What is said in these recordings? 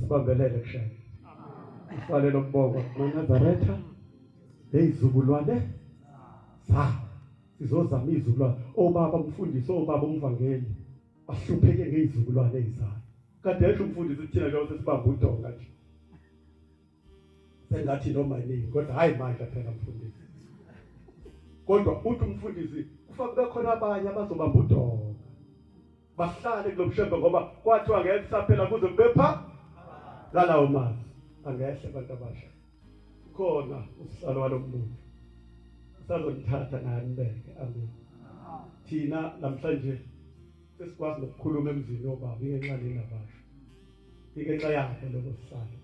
Sibambelele kushaya. Sifanele ukubonga kuNazaretha. Lezizukulwane sa sizozama izizukulwane obaba umfundisi obaba umvangeli bahlupheke ngezizukulwane ezizayo. Kade esho umfundisi uthina nje sesibamba udonga nje. Sengathi noma yini kodwa hayi manje phela umfundisi. Kodwa uthi umfundisi kufanele khona abanye abazobamba udonga. Bahlale kulobushembe ngoba kwathiwa ngeke saphela kuze kubepha lalawo mazi angehle abantu abasha. Khona usalo walomuntu. Sazonithatha nani beke amen. Thina namhlanje sesikwazi ukukhuluma emzini obaba ingenxa lenabasha. Ingenxa yakhe lokho sisalo.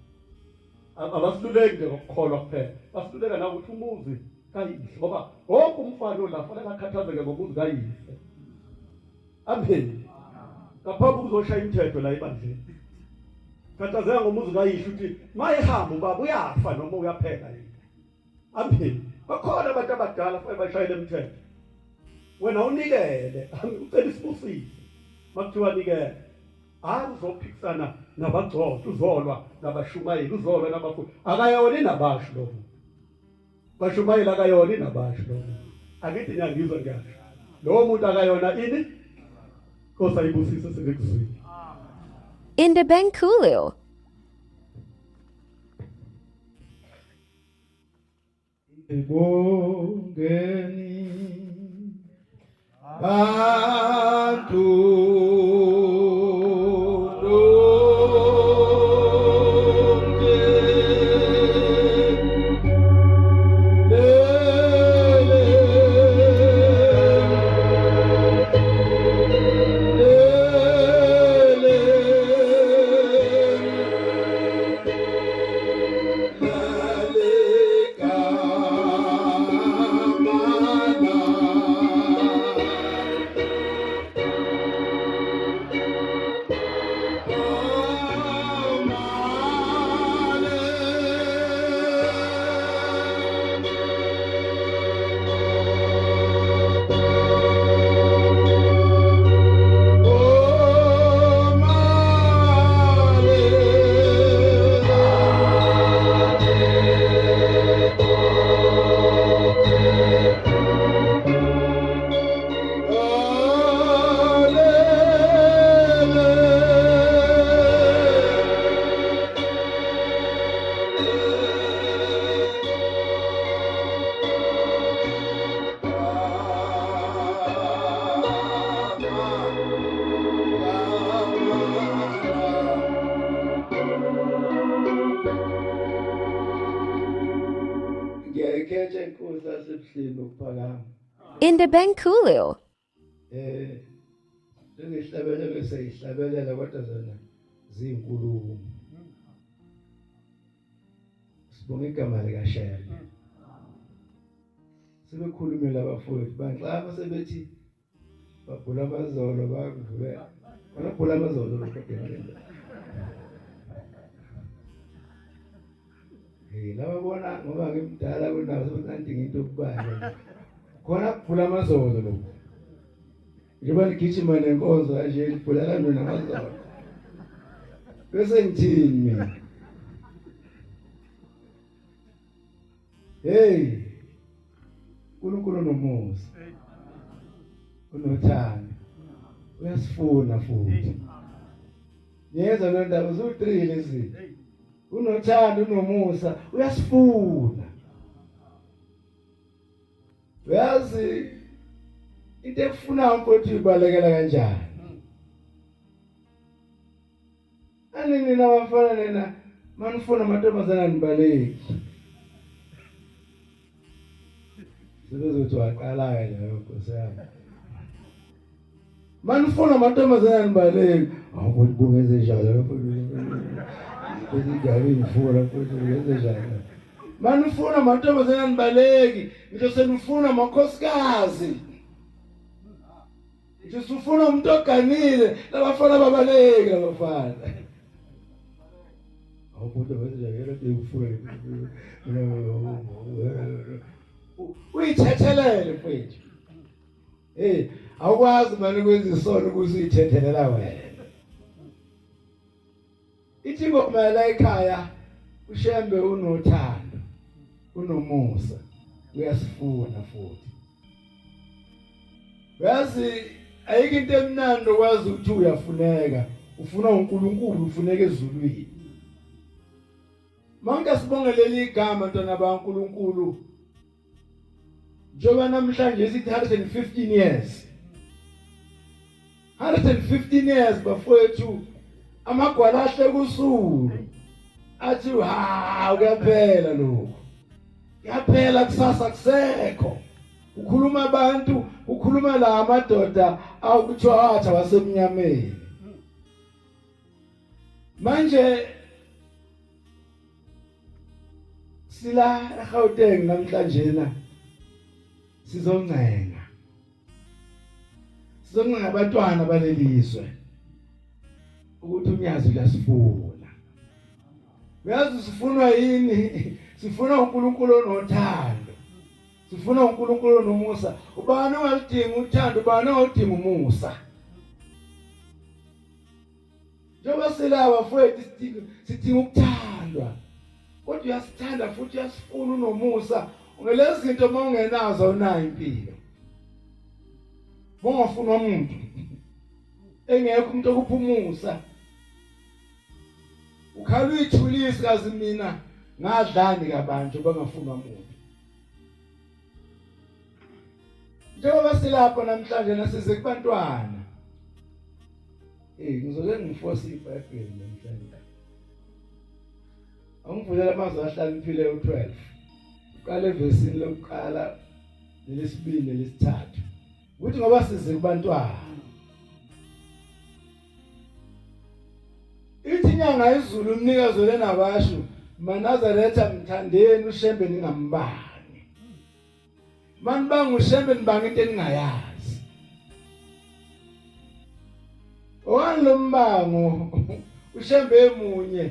Abasiluleki nje ngokukholwa kuphela. Basiluleka na ukuthi umuzi kayise ngoba wonke umfana la fanele akhathazeke ngomuzi kayise. Amen. Kaphambi kuzoshaya imithetho la ebandleni. Khathazeka ngomuzi kayise ukuthi mayihamba ubaba uyafa noma uyaphela yini. Amen. Bakhona abantu abadala futhi bashayela imithetho. Wena unikele, ucela isibusisi. Makuthiwa nikele. Uzophikisana nabagcotha, uzolwa nabashumayeli, uzolwa nabafundi. Akayoni nabasho lo. Bashumayeli akayoni nabasho lo. Akithi ngiyangizwa njalo. Lo muntu akayona ini? Kosa ibusise selekuzwini. Indebenkulu. Ibongeni bantu Indebenkulu. Ngihlabele bese ihlabelela kodwa zona zinkulumo. Sibonga igama lika Shele. Sebekhulumela abafowethu banxa sebethi babhula amazolo bakudlule. Banabhula amazolo lokho. Laba bona ngoba ngimdala kunawo sebekandinga into okubala. Khona kuphula amazolo lo. Njengoba ligijima nenkonzo kanje liphulala mina amazolo. Bese ngithini mina? Hey. uNkulunkulu nomusa. Unothando. Uyasifuna futhi. Yeza nondaba zo3 lezi. Unothando unomusa uyasifuna. Uyazi into efuna mfowethu ibalekela kanjani? Anini nabafana nena manifuna amantombazana nibaleki. Sibezothi waqala nje Nkosi yami. Manifuna amantombazana nibaleki. Awukuthi bungeze njalo mfowethu. Bezigari ngifuna mfowethu bungeze njalo. Manifuna amantombazana nibaleki, ngisho senifuna amakhosikazi. Ngisho sifuna umuntu oganile, labafana babaleki labafana. Awukuthi bezijayela ukufuna. Uyithethelele mfowethu. Awukwazi manje ukwenza isono ukuthi uyithethelela wena. ithi ingoma la ekhaya uShembe unothando, unomusa, uyasifuna futhi. Yazi ayike into emnandi okwazi ukuthi uyafuneka, ufuna uNkulunkulu, ufuneka ezulwini. Manje sibongelele igama ntwana baNkulunkulu. Njengoba namhlanje sithi 115 years. 115 years bafowethu amagwala ahle kusulu. Athi ha kuyaphela lokho. Kuyaphela kusasa kusekho. Ukhuluma abantu, ukhuluma la amadoda awukuthiwa athi wasemnyameni. Manje sila eGauteng namhlanje na sizoncenga abantwana balelizwe ukuthi unyazi uyasifuna. Uyazi sifunwa yini? Sifuna uNkulunkulu onothando, sifuna uNkulunkulu onomusa. Ubani ongalidinga uthando, ubani ongalidinga umusa? Njengoba silaba futhi sidinga ukuthandwa, kodwa uyasithanda futhi uyasifuna unomusa. Ngelezi zinto mongenazo unayo impilo. Mongafuna umuntu engekho umuntu okuphumusa. Ukhala uyithulisa kazi mina ngadlani kabantu bangafuna umuntu. Njengoba silapha namhlanje nasize kubantwana. Ngizoke ngiforce iBhayibheli namhlanje. Angivulela amazwi ahlaniphile u12. Uqala evesini lokuqala nelesibili nelesithathu. Ukuthi ngoba size kubantwana. Ithi inyanga izulu umnikazi lenabasho Manazaretha mthandeni uShembe ningambani. Manibanga uShembe nibanga into eningayazi. Owani lo mbango uShembe emunye.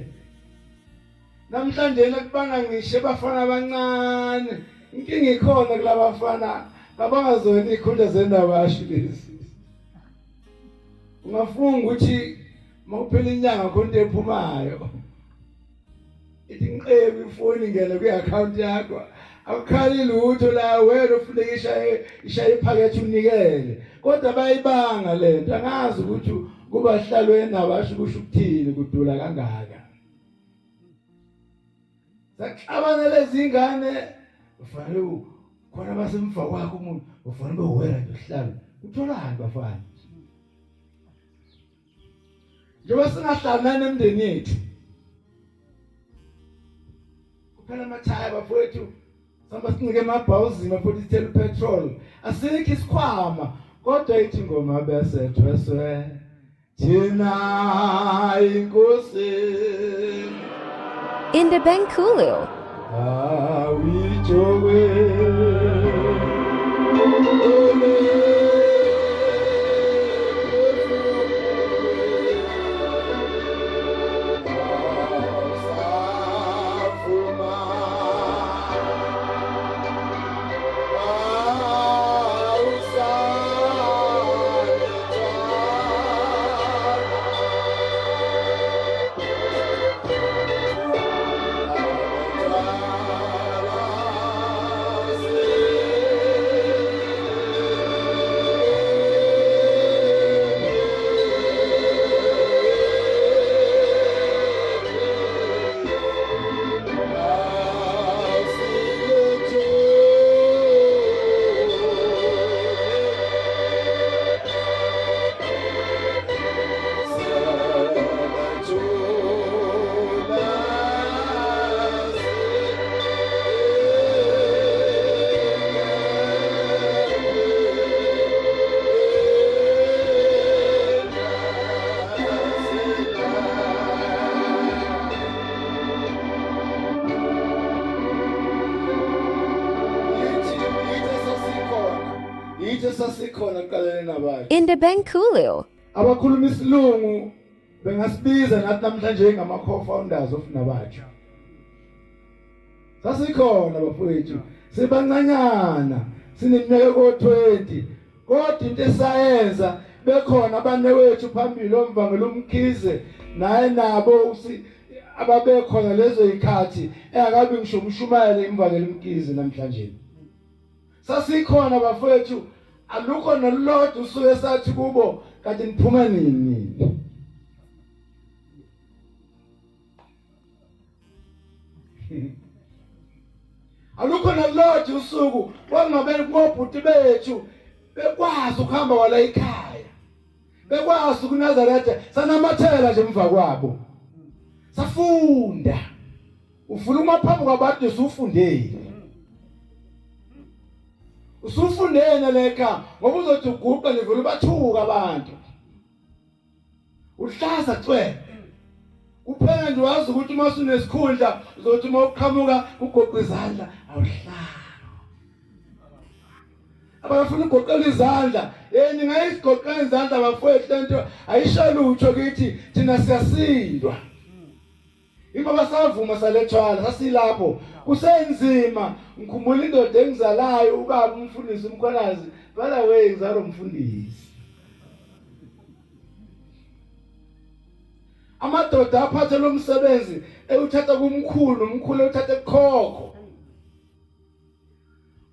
Namhlanje nakubanga ngisho bafana abancane. Inkinga ikhona kulabafana abangazona ikhunda zendabasho lezi. Ungafunga ukuthi mawuphela inyanga khona into ephumayo. Ithi ngiqebe ifoni ngene kwi-account yakho. Akukhali lutho la wena ufuneka ishaye iphakethe unikele. Kodwa bayibanga lento. Angazi ukuthi kuba hlalweni nabasho kusho ukuthini kudula kangaka. Saxabana lezi ingane ufanele khona basemva kwakho umuntu ufanele bewera nje uhlala. Utholani bafana? Njengoba singahlangana emndeni yethu. Kuphela amathaya bafowethu. Samba sinike amabhawuzi futhi sithela upetrol. Asikho isikhwama kodwa ithi ingoma bese thweswe. Thina inkosi. In the Benkulio. In the Benkulio. Abakhuluma isilungu bengasibiza nathi namhlanje ngama co-founders of Nabatsha. Sasikhona bafowethu, sibancanyana, sineminyaka ko20. Kodwa into esayenza bekhona abanewethu phambili omvangela umkhize naye nabo ababekhona lezo ikhathi engakabi ngisho umshumayele imvakela imkizi namhlanje. Sasikhona bafethu alukho nolodwa usuke sathi kubo kanti niphuma nini. Alukho nolodwa usuku wangabe kubobhuti bethu bekwazi ukuhamba wala ekhaya. Bekwazi kuNazaretha sanamathela nje emva kwabo. Safunda. Ufuna umaphambi kwabantu usufundile. Usufundene lekha ngoba uzothi uguqa nivule bathuka abantu. Uhlaza cwe. Kuphela nje wazi ukuthi uma usunesikhundla uzothi uma uqhamuka ugoqa izandla awuhlala. Abafuna ugoqela izandla, ningayisigoqela izandla bafowethu lento ayishalutho kithi thina siyasindwa. Ingoba savuma salethwala sasilapho kusenzima ngikhumbula indoda engizalayo ubaba umfundisi umkhwanazi bala we ngizalo umfundisi. Amadoda aphathe lo msebenzi ewuthatha kumkhulu nomkhulu ewuthatha ekhokho.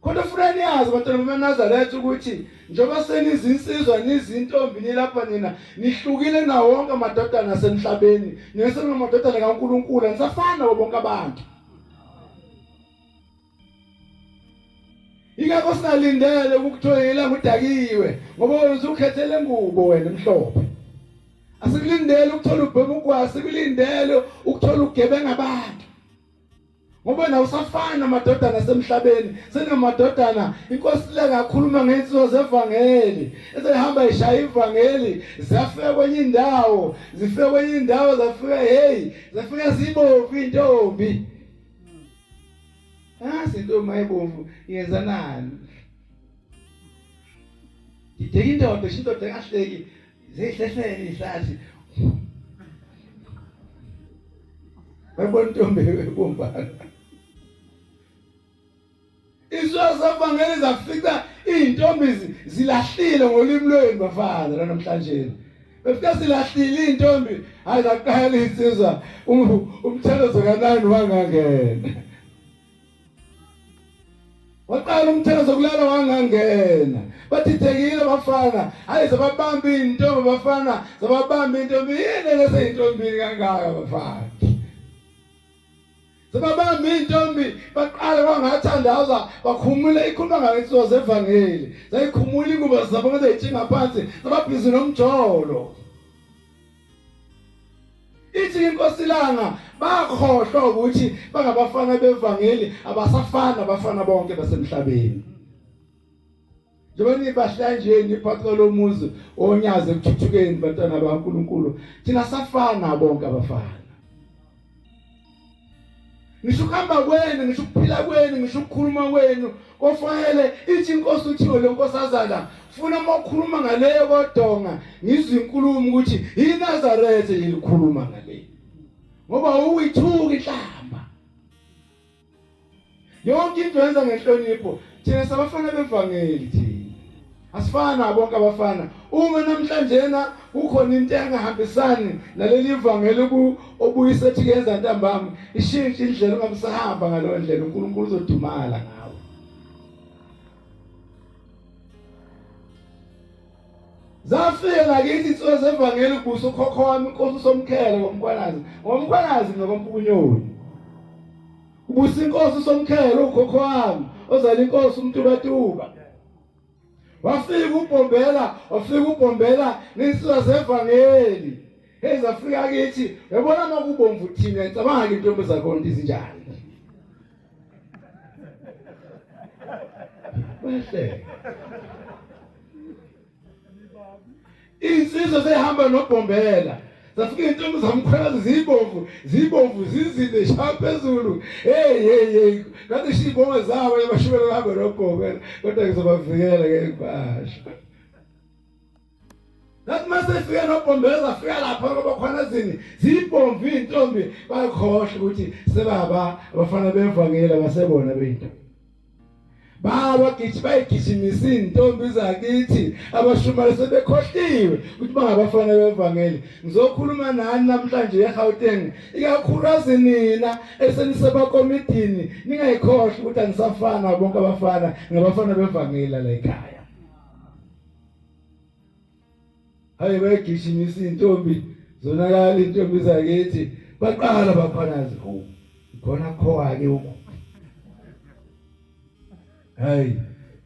Kodwa ufuna niyazi bantwana bamaNazaretha ukuthi njengoba senizinsizwa nizintombi nilapha nina nihlukile nawo wonke amadodana asemhlabeni nisenamadodana kaNkulunkulu nisafana nabo bonke abantu. Ingakho singalindele ukuthoyela ngudakiwe ngoba wena ukhethele ngubo wena emhlophe. Asikulindele ukuthola ubhema ugwasi, sikulindele ukuthola ugebenga abantu. Ngoba na usafana amadodana asemhlabeni senamadodana inkosi le ngakhuluma ngensizwa zevangeli ezihamba ishaya ivangeli zafika kwenye indawo zafika zafika zibovu intombi sintombi ayibovu yenza nani ideke indoda indoda kahleki zihlehlele ihlathi bayibona intombi ebombana. Isazavangeli zafika intombi zilahlile ngolimi lwenu bafana namhlanje. Befika zilahlile intombi hayi zaqala insizwa umthelezo kanani wangangena. Waqala umthelezo kulala wangangena. Bathithekile bafana hayi zababamba intombi bafana zababamba intombi yini lese intombi kangaka bafana. Zababamba intombi baqala bangathandaza bakhumula ikhuluma ngensizwa zevangeli zayikhumula ingubo zabo ngaze itshinga phansi zababhizi nomjolo. Ithi inkosi langa bakhohlwa ukuthi bangabafana bevangeli abasafana abafana bonke basemhlabeni. Njengoba nibahlanje niphatha lo muzi onyaze ekuthuthukeni bantwana baNkulunkulu thina safana bonke abafana. Ngisho kuhamba kwenu, ngisho ukuphila kwenu, ngisho ukukhuluma kwenu kofanele ithi inkosi uthiwe le nkosazana funa uma ukhuluma ngaleyo kodonga ngizwe inkulumo ukuthi iNazaretha yilikhuluma ngale ngoba uyithuka inhlamba yonke into yenza ngenhlonipho. Thina sabafana bevangeli thina asifana bonke abafana. Uma namhlanje ukhona into engahambisani naleli ivangeli obuyisethi kenza ntambama ishintshe indlela ongabisahamba ngalo ndlela uNkulunkulu uzodumala ngawe. Zafika ngakithi insizwa zevangeli kubuso khokho wami inkosi usomkhele ngomkhwanazi nokompukunyoni. Kubusa inkosi usomkhele ukhokho wami ozala inkosi umtubatuba. Wafika ubombela nensizwa zevangeli. Ezafika kithi yabona makubomvu thina ngicabanga intombi zakhona izinjani. Bahle. Insizwa zehamba nobombela. Zafika intombi zamkhwanazi zibomvu zizinde shaphezulu. Hey kanti shibonga zabo yabashubela hamba nogogo kodwa ngizobavikela ke kubasha. Nathi masefika nobombela zafika lapha kwabakhwanazini zibomvu intombi bakhohle ukuthi sebaba abafana bevangela basebona bento. bayigijimisa intombi zakithi abashumali sebekhohliwe ukuthi bangabafana bevangeli. Ngizokhuluma nani namhlanje eGauteng ikakhulukazi nina esenisebakomidini ningayikhohlwa ukuthi anisafana bonke abafana ngabafana bevangeli la ekhaya. Hayi bayigijimisa intombi zonakala intombi zakithi baqala bakhanazi khona khowa ke uku. Hayi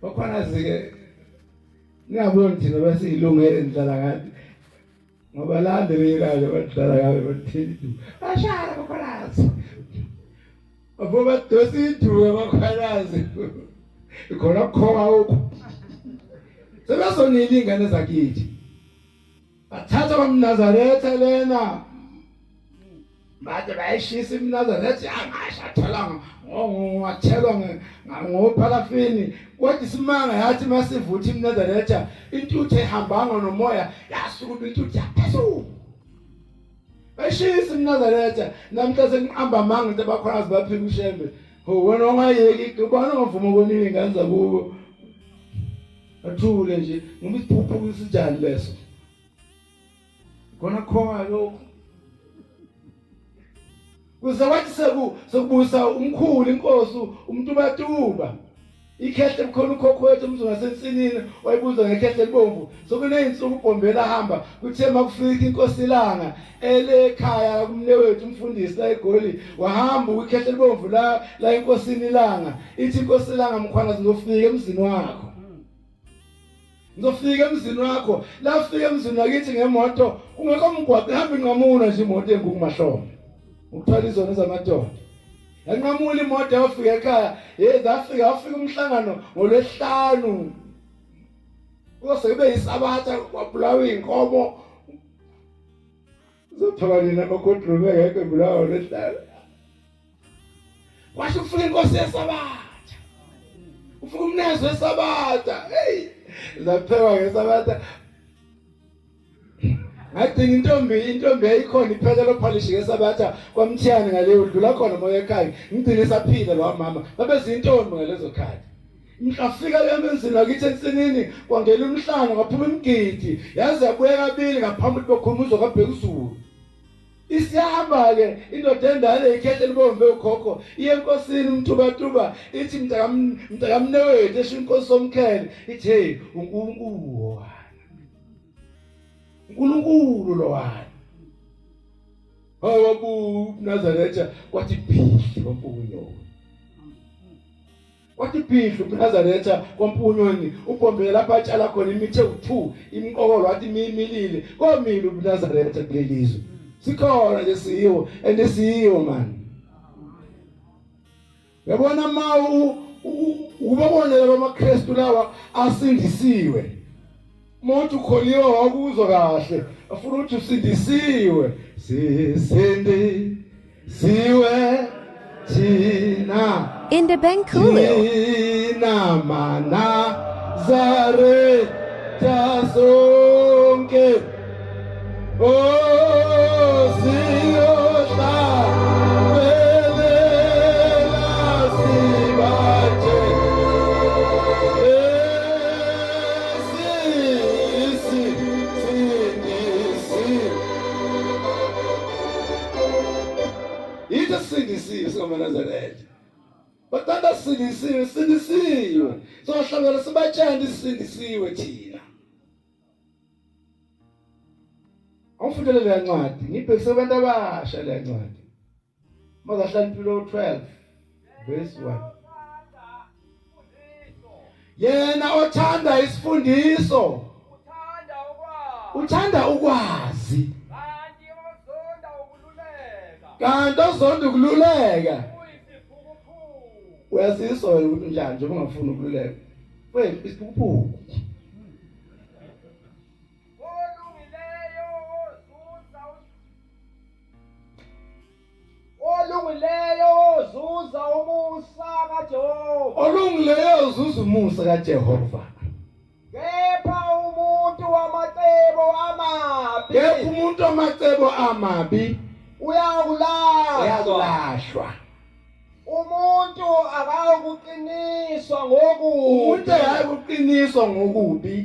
bakhanazi ke ngiyabona thina basiyilungele ndlala ngathi ngoba lande bekayo badlala ngabe bathini du bashara bakhanazi abo badosi iduka bakhanazi khona khowa uku sebasonile ingane zakithi bathatha kwaMnazaretha lena bathi bayishisa iMnazaretha angashathelanga ngowathelwa ngophalafini kwathi simanga yathi masivutha iMnazaretha intuthu ehambanga nomoya yasuka intuthu yaphezulu bayishisa iMnazaretha namhla sengiqamba amanga into abakhona baphika ushembe wena ongayeki ubani ongavuma ukonile ingane zakubo athule nje ngoba isiphuphu isijani leso khona khona lokho kuze wathi sekubusa umkhulu inkosi uMtubatuba ikhehle bukhona ukhokho wethu umzungu ngasensinini wayibuza ngekhehle libomvu sokuneyinsuku uBhombela hamba kuthe makufika inkosi ilanga elekhaya kumnewethu umfundisi la eGoli wahamba ukhehle libomvu la inkosini ilanga ithi inkosi ilanga mkhwana sizofika emzini wakho ngizofika emzini wakho la ufika emzini wakithi ngemoto ungekho mgwaqo ihamba inqamula nje imoto engukumahlombe ukuthwala izona zamadoda yanqamula imoto yafika ekhaya zafika umhlangano ngoLwesihlanu kuse kube yisabatha kwabulawa inkomo zothola nina bakodrume ngeke bulawa ngoLwesihlanu kwasho ufika inkosi yesabatha ufika umnezo wesabatha hey zaphekwa ngesabatha ngathi intombi yayikhona iphekela ophalishi ngesabatha kwaMthiyane ngaleyo udlula khona moya ekhaya ngigcine saphila lo mama babezintombi ngalezo khathi mhlafika emenzini wakithi ensinini kwangela umhlanga ngaphuma imgidi yaze yabuye kabili ngaphambi kokhumuzo kaBhekuzulu isihamba ke indoda endala ikhehle libomvu ukhokho iye enkosini uMtubatuba ithi mntakamnewethu esho inkosi somkhele ithi hey uNkulunkulu lo wani hawa kuNazaretha kwathi phihli kwampunyo kuNazaretha kwampunyoni uBhombela lapha atshala khona imithe u2 imqokolo wathi imilile komile uNazaretha kulelizwe sikhona nje siyiwo siyiwo man yabona ubabone laba maKristu lawa asindisiwe umuntu ukholiwe wakuzwa kahle afuna ukuthi usindisiwe siwe thina Indebenkulio. thina Manazaretha sonke Nazaretha bathanda sindisiwe sohlangana sibatshanda sindisiwe thina awufundele le ncwadi ngibhekise abantu abasha le ncwadi Mazahlaniphilo 12 verse 1 yena othanda isifundiso uthanda ukwazi kanti ozonda ukululeka uyaziswa ukuthi njani nje ungafuni ukululeka wena isiphuphu olungileyo zuza umusa kaJehova kepha umuntu wamacebo amabi uyakulashwa uyalashwa umuntu akakuqiniswa uqiniswa umuntu ngokubi hayi uqiniswa ngokubi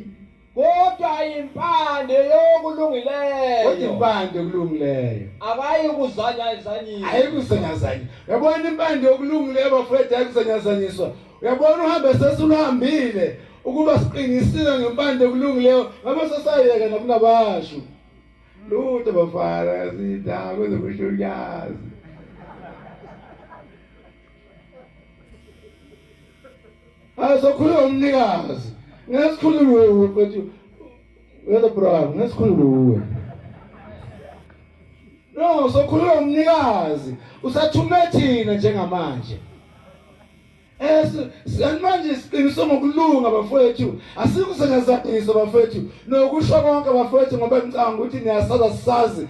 kodwa impande kodwa yokulungileyo impande yokulungileyo akayikuzanyazanyisa ayikusanyazanyiswa. Uyabona impande yokulungileyo bafowethu ayikusanyazanyiswa. Uyabona uhambe sesulahambile ukuba siqinisile ngempande yokulungileyo ngabe sesayeka nakunabasho lutho bafana sidako zokushunyazi. Asokhuluma umnikazi ngesikhulule mfethu wena bra ngesikhulule no sokhuluma umnikazi usathume thina njengamanje manje isiqiniswe ngokulunga bafowethu asikusengazaqiniso bafowethu nokusho konke bafowethu ngoba ngicanga ukuthi niyasaza sisazi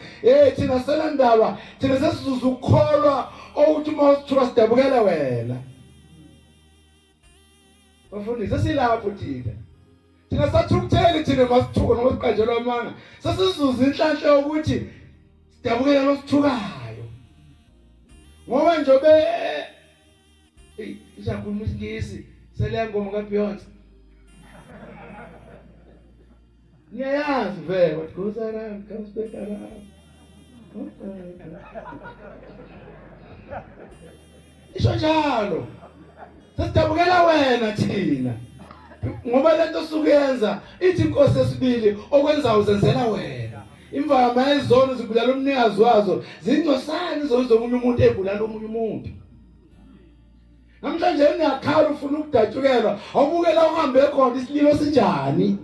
thina sela ndaba thina sesizukholwa ukuthi uma sithuka sidabukela wena bafundisi silapho thina sathukutheli thina masithuka noma siqanjelwa amanga sesizuza inhlanhla yokuthi sidabukela losithukayo ngoba njobe isakhuluma isingisi sele ngoma kaBeyonce niyayazi vele what goes around comes back around. Isho njalo sesidabukela wena thina ngoba lento sukuyenza ithi inkosi esibili okwenza uzenzela wena imvama ezono zibulala umnikazi wazo zingcosana izono zomunye umuntu ebulala omunye umuntu. Namhlanje ngiyakhala ufuna ukudatshukelwa awubukela uhambe khona isililo sinjani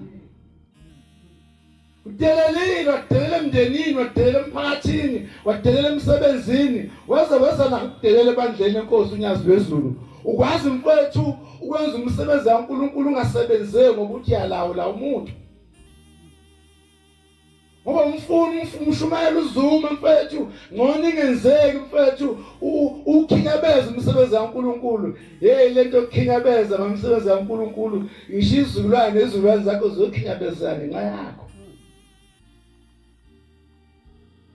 udelelile wadelela emndenini wadelela emphakathini wadelela emsebenzini waze nakudelela ebandleni enkosi unyazi lwezulu ukwazi mfowethu ukwenza umsebenzi kaNkulunkulu ungasebenzeki ngoba uthi yalawula umuntu ngoba umshumayela uzuma mfethu ngone ingenzeki mfethu ukhinyabeza umsebenzi kaNkulunkulu lento yokukhinyabeza umsebenzi kaNkulunkulu ngisho izizukulwane nezizulwane zakho zokhinyabezana ngenxa yakho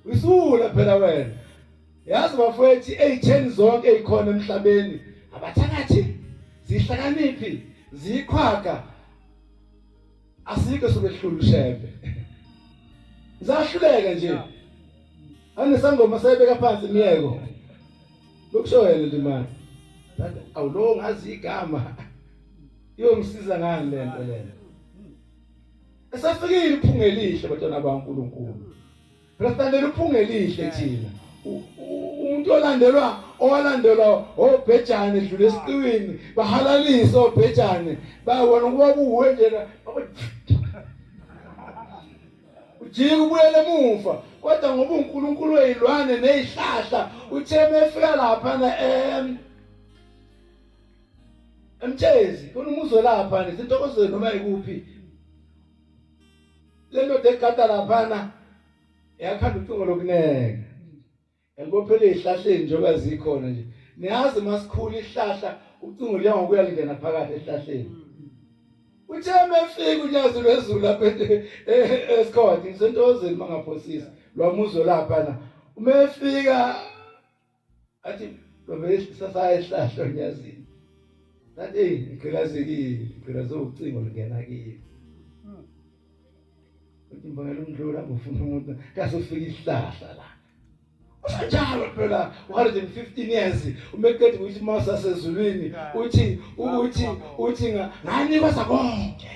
usula phela wena yazi bafowethu 810 zonke ezikhona emhlabeni abathakathi zihlakaniphi zikhwaga asike sobehlula ushebe zahluleka nje anesangoma sayibeka phansi imiyeko lokusho wena ndimani awulo ngazi igama iyongisiza ngani lento lena esafikile iphunge elihle batwana baNkulunkulu phela standela iphunge elihle thina umuntu owalandelwa obhejane edlule esiqiwini bahalalisa obhejane babona kuba kuwe nje ujike ubuyele emuva kodwa ngoba uNkulunkulu weyilwane nezihlahla utheme efika lapha emtshezi khona umuzwe lapha izintokozweni noma ikuphi lento dekata lapha yakhanda ucingo lokuneka ngophela izihlahleni njengoba zikhona nje niyazi masikhulu isihlahla ucingo liya ngokuya lingena phakathi esihlahleni utheme efika unyazi lwezulu lapha esikhona isentozeni mangaphosisa lwamuzwe lapha umefika athi lobe sasaya isihlahla unyazini nathi ngicilazekile ngicelaze ucingo lingena kimi uthi mbangela umdlula ngofuna umuntu kasufika isihlahla la usajalo phela 115 years umeqedwe ukuthi masa sezulwini uthi ngani kwasa konke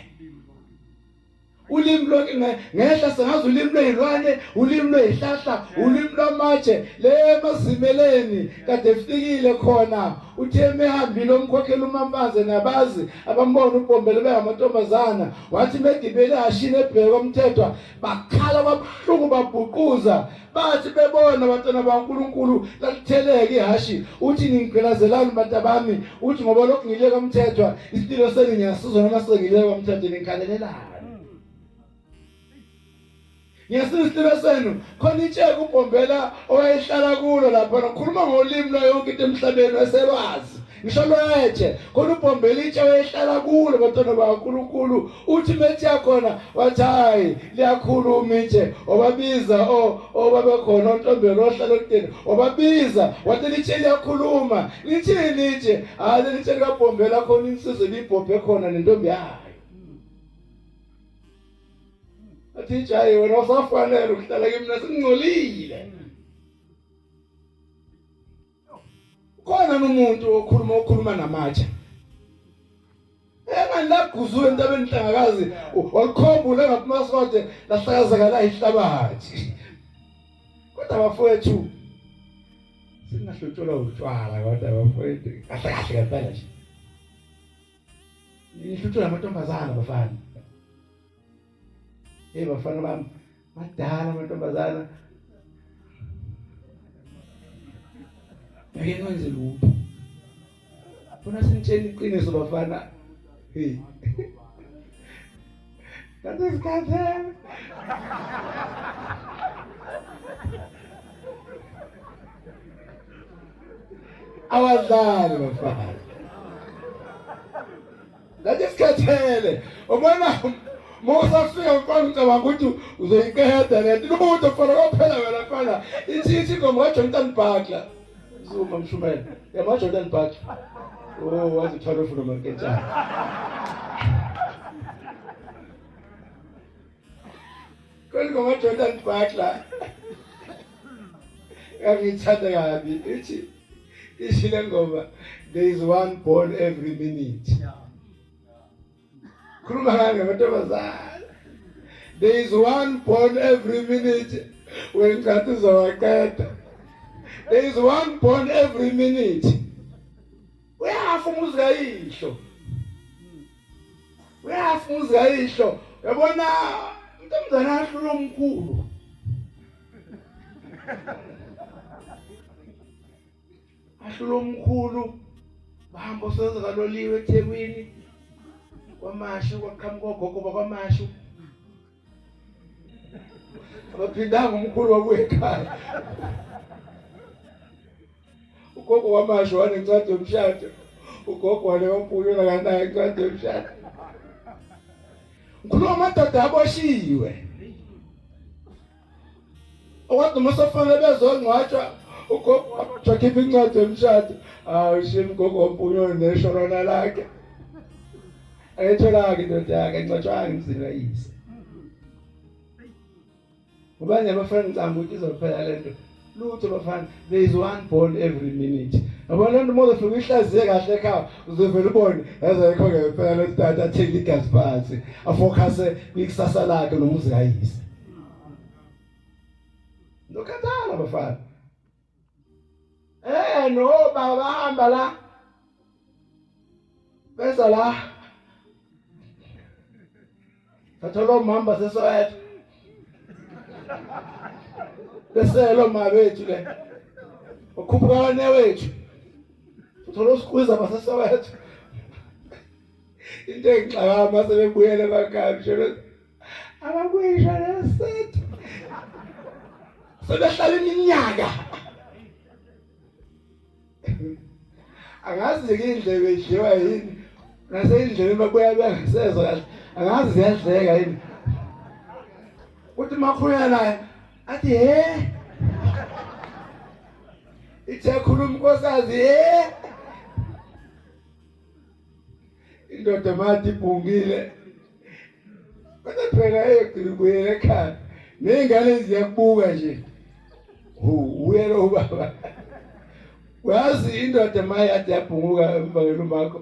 ulimi lonke ngehla sengazi ulimi lwezilwane ulimi lwezihlahla ulimi lwamatshe lemazimeleni kade efikile khona utheme ehambile umkhokhela umambaze nabazi abambona uBhombele bengamantombazana wathi megibele ashine ebheka umthethwa bakhala kabuhlungu babhuquza bathi bebona abantwana baNkulunkulu latheleke ihashi uthi ningigqilazelani bantu bami uthi ngoba lokhu ngileke umthethwa isipilo seni ngiyasizwa noma sengileke umthetho ningikhalelelani Ngesisitilo senu khona itsheke uBhombela owayehlala kulo lapha ukhuluma ngolimi lo yonke into emhlabeni weselwazi ngisho lwetshe khona ubhombela itshe wehlala kulo bantwana bakaNkulunkulu uthi methi yakhona wathi hayi liyakhuluma itshe wababiza obabe khona ontombeni ohlala ekudeni wababiza wathi litshe liyakhuluma lithini itshe hayi litshe likabhombela khona insizwe libhobhe khona nentombi yayo athi itshe hayi wena usafanele ukuhlala kimi nasingcolile khona nomuntu okhuluma namatshe engalaguzu entabeni inhlangakazi walikhombula ngaphumasikwade lahlakazeka la ihlabathi kodwa bafowethu singahlutshulwa utshwala kodwa bafowethu kahle kahle kaphela nje ihlutshwa amantombazana bafana bafana bami madala amantombazana ngeke ngenze lutho bona sinitshela iqiniso bafana kanti isikhathi awadlali bafana kanti isikhathele ubona mosafika mfana ucabanga ukuthi uzoyiqeda lento lutho fana kwaphela wena fana ithi ngoma kaJonathan Butler Zuma mshumela yamaJordan Butler wazi uthwala ufuna maketshana kweli ngamaJordan Butler ngithanda kabi ithi le ngoma there is one born every minute khuluma ngani ngamantombazana there is one born every minute wenkathi uzawaqeda there is one born every minute uyafa umuzi kayihlo uyafa umuzi kayihlo yabona umntomzana ahlula omkhulu ahlula omkhulu bahamba soze kaloliwe eThekwini kwamashu kwaqhamuka ogogo bakwamashu abaphindanga umkhulu wabuye ekhaya ugogo wamashu wanencwadi yomshado ugogo wale wampunyula kanayo incwadi yomshado ngikhuluma amadoda aboshiwe okwathi umasafanele bezongcwatshwa ugogo wamashu akhipha incwadi yomshado shim ugogo wampunyula neshorona lakhe ayetholanga indoda yakhe encwatshwanga emzini kayise ubanye abafana ngicamba ukuthi izophela lento lutho bafana there is one born every minute yabona lento moze ufike ihlaziye kahle ekhaya uzovela ubone yaze ayikho ngempela lentata athenge igazi phansi afocuse kwikusasa lakhe nomuzi kayise nokhathala bafana no baba bahamba la bese la thathola umhamba sesoyethu beselo mabethu le ukhuphuka newethu uthola usikwiza basesowethu into engixakama sebebuyele emakhaya sholo abakuyisho lesethu sebehlala iminyaka angazi indlebe idliwa yini nasendlebe mabuya bengasezwe kahle angazi ziyadleka yini uthi makhuluya naye athi ithe khuluma Nkosazi indoda mathi ibhungile kodwa phela eyogcibuyela ekhaya nezingane ziyakubuka nje uyela ubaba wazi indoda maye athi yabhunguka embangela umakho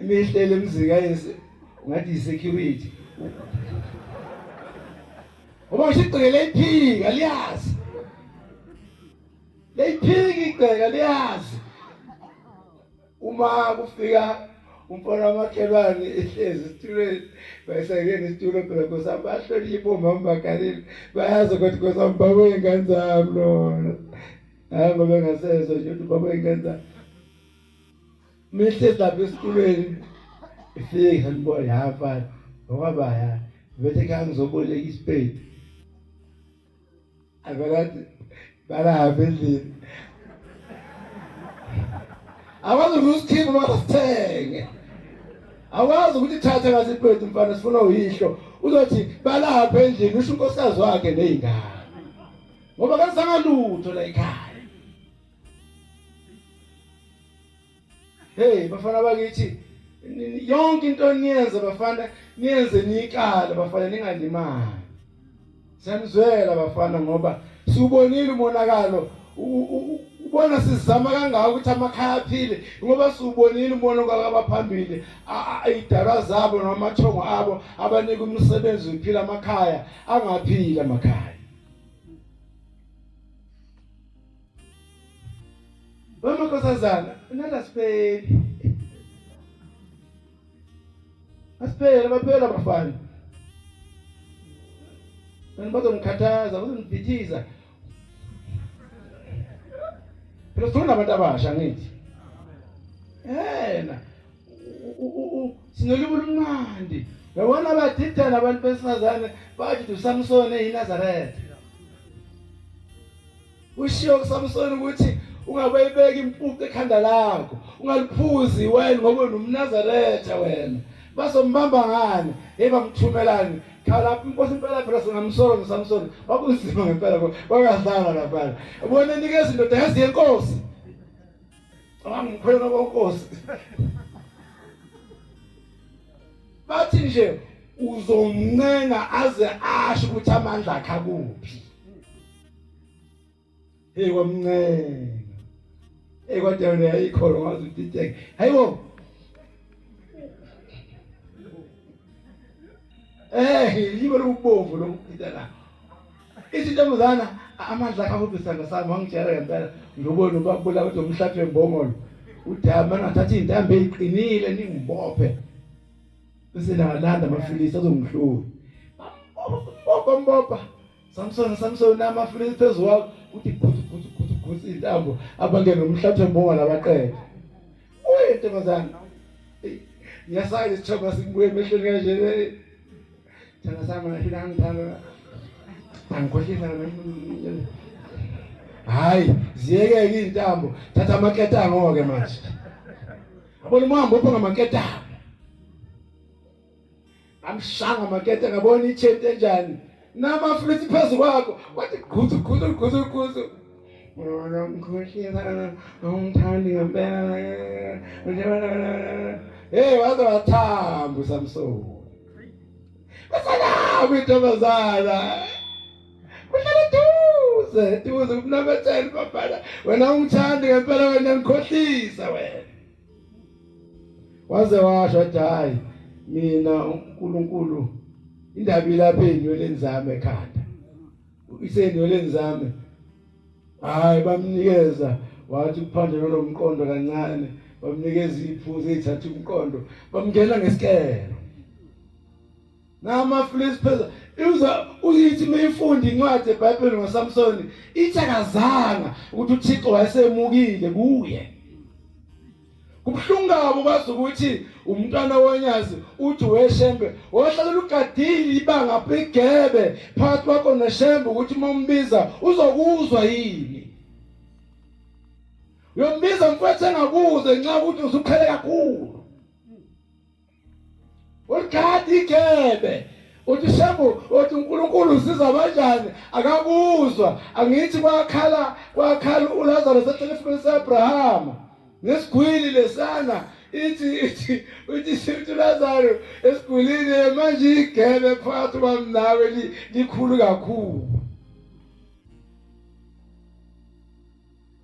imihlele emzika yese ungathi isecurity Uma usigcele iphika liyazi. Lephika igceka liyazi. Uma kufika umfana wamakhelwane ehlezi isitulweni bayisakene isitulo phela nkosamba ahloli ibomba mbakalini bayazi ukuthi nkosamba babo ingane zami lona. Hayi ngoba ngasezwe nje ukuthi babo ingane zami. Mihle lapha esitulweni ifika ngibona yafa ngoba baya bethe kangizoboleka isipedi. Akakathi bala endlini Awazi ukusikhipha masithenge. Awazi ukuthi thatha ngasiphethe mfana sifuna uyihlo. Uzothi balapha endlini usho unkosikazi wakhe nezingane. Ngoba kasangalutho la ekhaya. Hey bafana bakithi yonke into niyenza bafana niyenze nikala bafana ningalimali. Sanizwela bafana ngoba siubonile umonakalo ubona sizama kangaka ukuthi amakhaya aphile ngoba siubonile umono kwabaphambili idara zabo namathongo abo abanika umsebenzi uphila amakhaya angaphili amakhaya. Bamakosazana nala sipheli. Asiphela baphela bafana. Bazongikhathaza bazongibhithiza. Phela sifuna abantu abasha ngithi. Yena sinolubulo lumnandi. Yabona abadidana abantu besifazane bathi uSamson eyiNazaretha. Ushiyo kuSamson ukuthi ungabayibeka impuku ekhanda lakho, ungaliphuzi wena ngoba unomNazaretha wena. Basombamba ngani? Bamthumelani. Khala inkosi impela phela singamsolo noSamson. Bakunzima ngempela bakadlala lapha. Ubone nikeza indoda yazi yenkosi. Angikhwela konkosi. Bathi nje uzomncenga aze asho ukuthi amandla akhe akuphi. Hey kwamncenga. Hey kodwa yena yayikholo ngazi ukuthi itheke. Hayibo. Yibo lokubovu lokupita la. Isintombazana amandla akhe akuphi sanga sami wangitshela ngempela ngibona ubabula ukuthi umhlaphe mbongolo. Udama ngathatha intambo eziqinile ningibophe. Bese nalanda amafilisi azongihlula. Mbopha. Samson namafilisi phezulu wakho uthi gutsi intambo abangena umhlaphe mbongolo abaqede. Intombazana. Ngiyasayi isithoba sibuye emehlweni kanje. Thana sama ngithanda angikhohlisa nami. Hayi, ziyeke intambo, thatha amaketango ke manje. Abona umhambo opha ngamaketanga. Amshanga amaketanga ngabona ichente enjani. Namafilisi phezulu kwakho, wathi gutsu. Wona ngikhohlisa ngithandi ngempela. Hey, waze wathamba uSamson. Asalamu intombazana. Uhlala duze kunamathela bafana. Wena ungithandi ngempela wena ngikhohlisa wena. Waze washo wathi hayi mina uNkulunkulu indaba ilapha enyoleni zami ekhanda. Isenyoleni zami. Hayi bamnikeza wathi kuphandle nolomqondo kancane. Bamnikeza iphuzu ezithatha umqondo. Bamngena ngesikelo. Namafilisi phezulu uyithi mayifunda incwadi eBhayibheli ngoSamson ithakazanga ukuthi uThixo wayesemukile kuye. Kubhlungu kabi bazi ukuthi umntwana wonyazi uthi weshembe wohlalela ugadili ibanga phigebe phakathi kwakho neshembe ukuthi mombiza uzokuzwa yini. Uyombiza mfowethu engakuze nxa ukuthi usukhele kakhulu. Ukhadi igebe uthi shembu uthi uNkulunkulu usiza kanjani akakuzwa angithi kwakhala uLazarus etelefoni seAbraham nesigwili lesana ithi uLazarus esigwilini manje igebe phakathi kwamnawe likhulu kakhulu.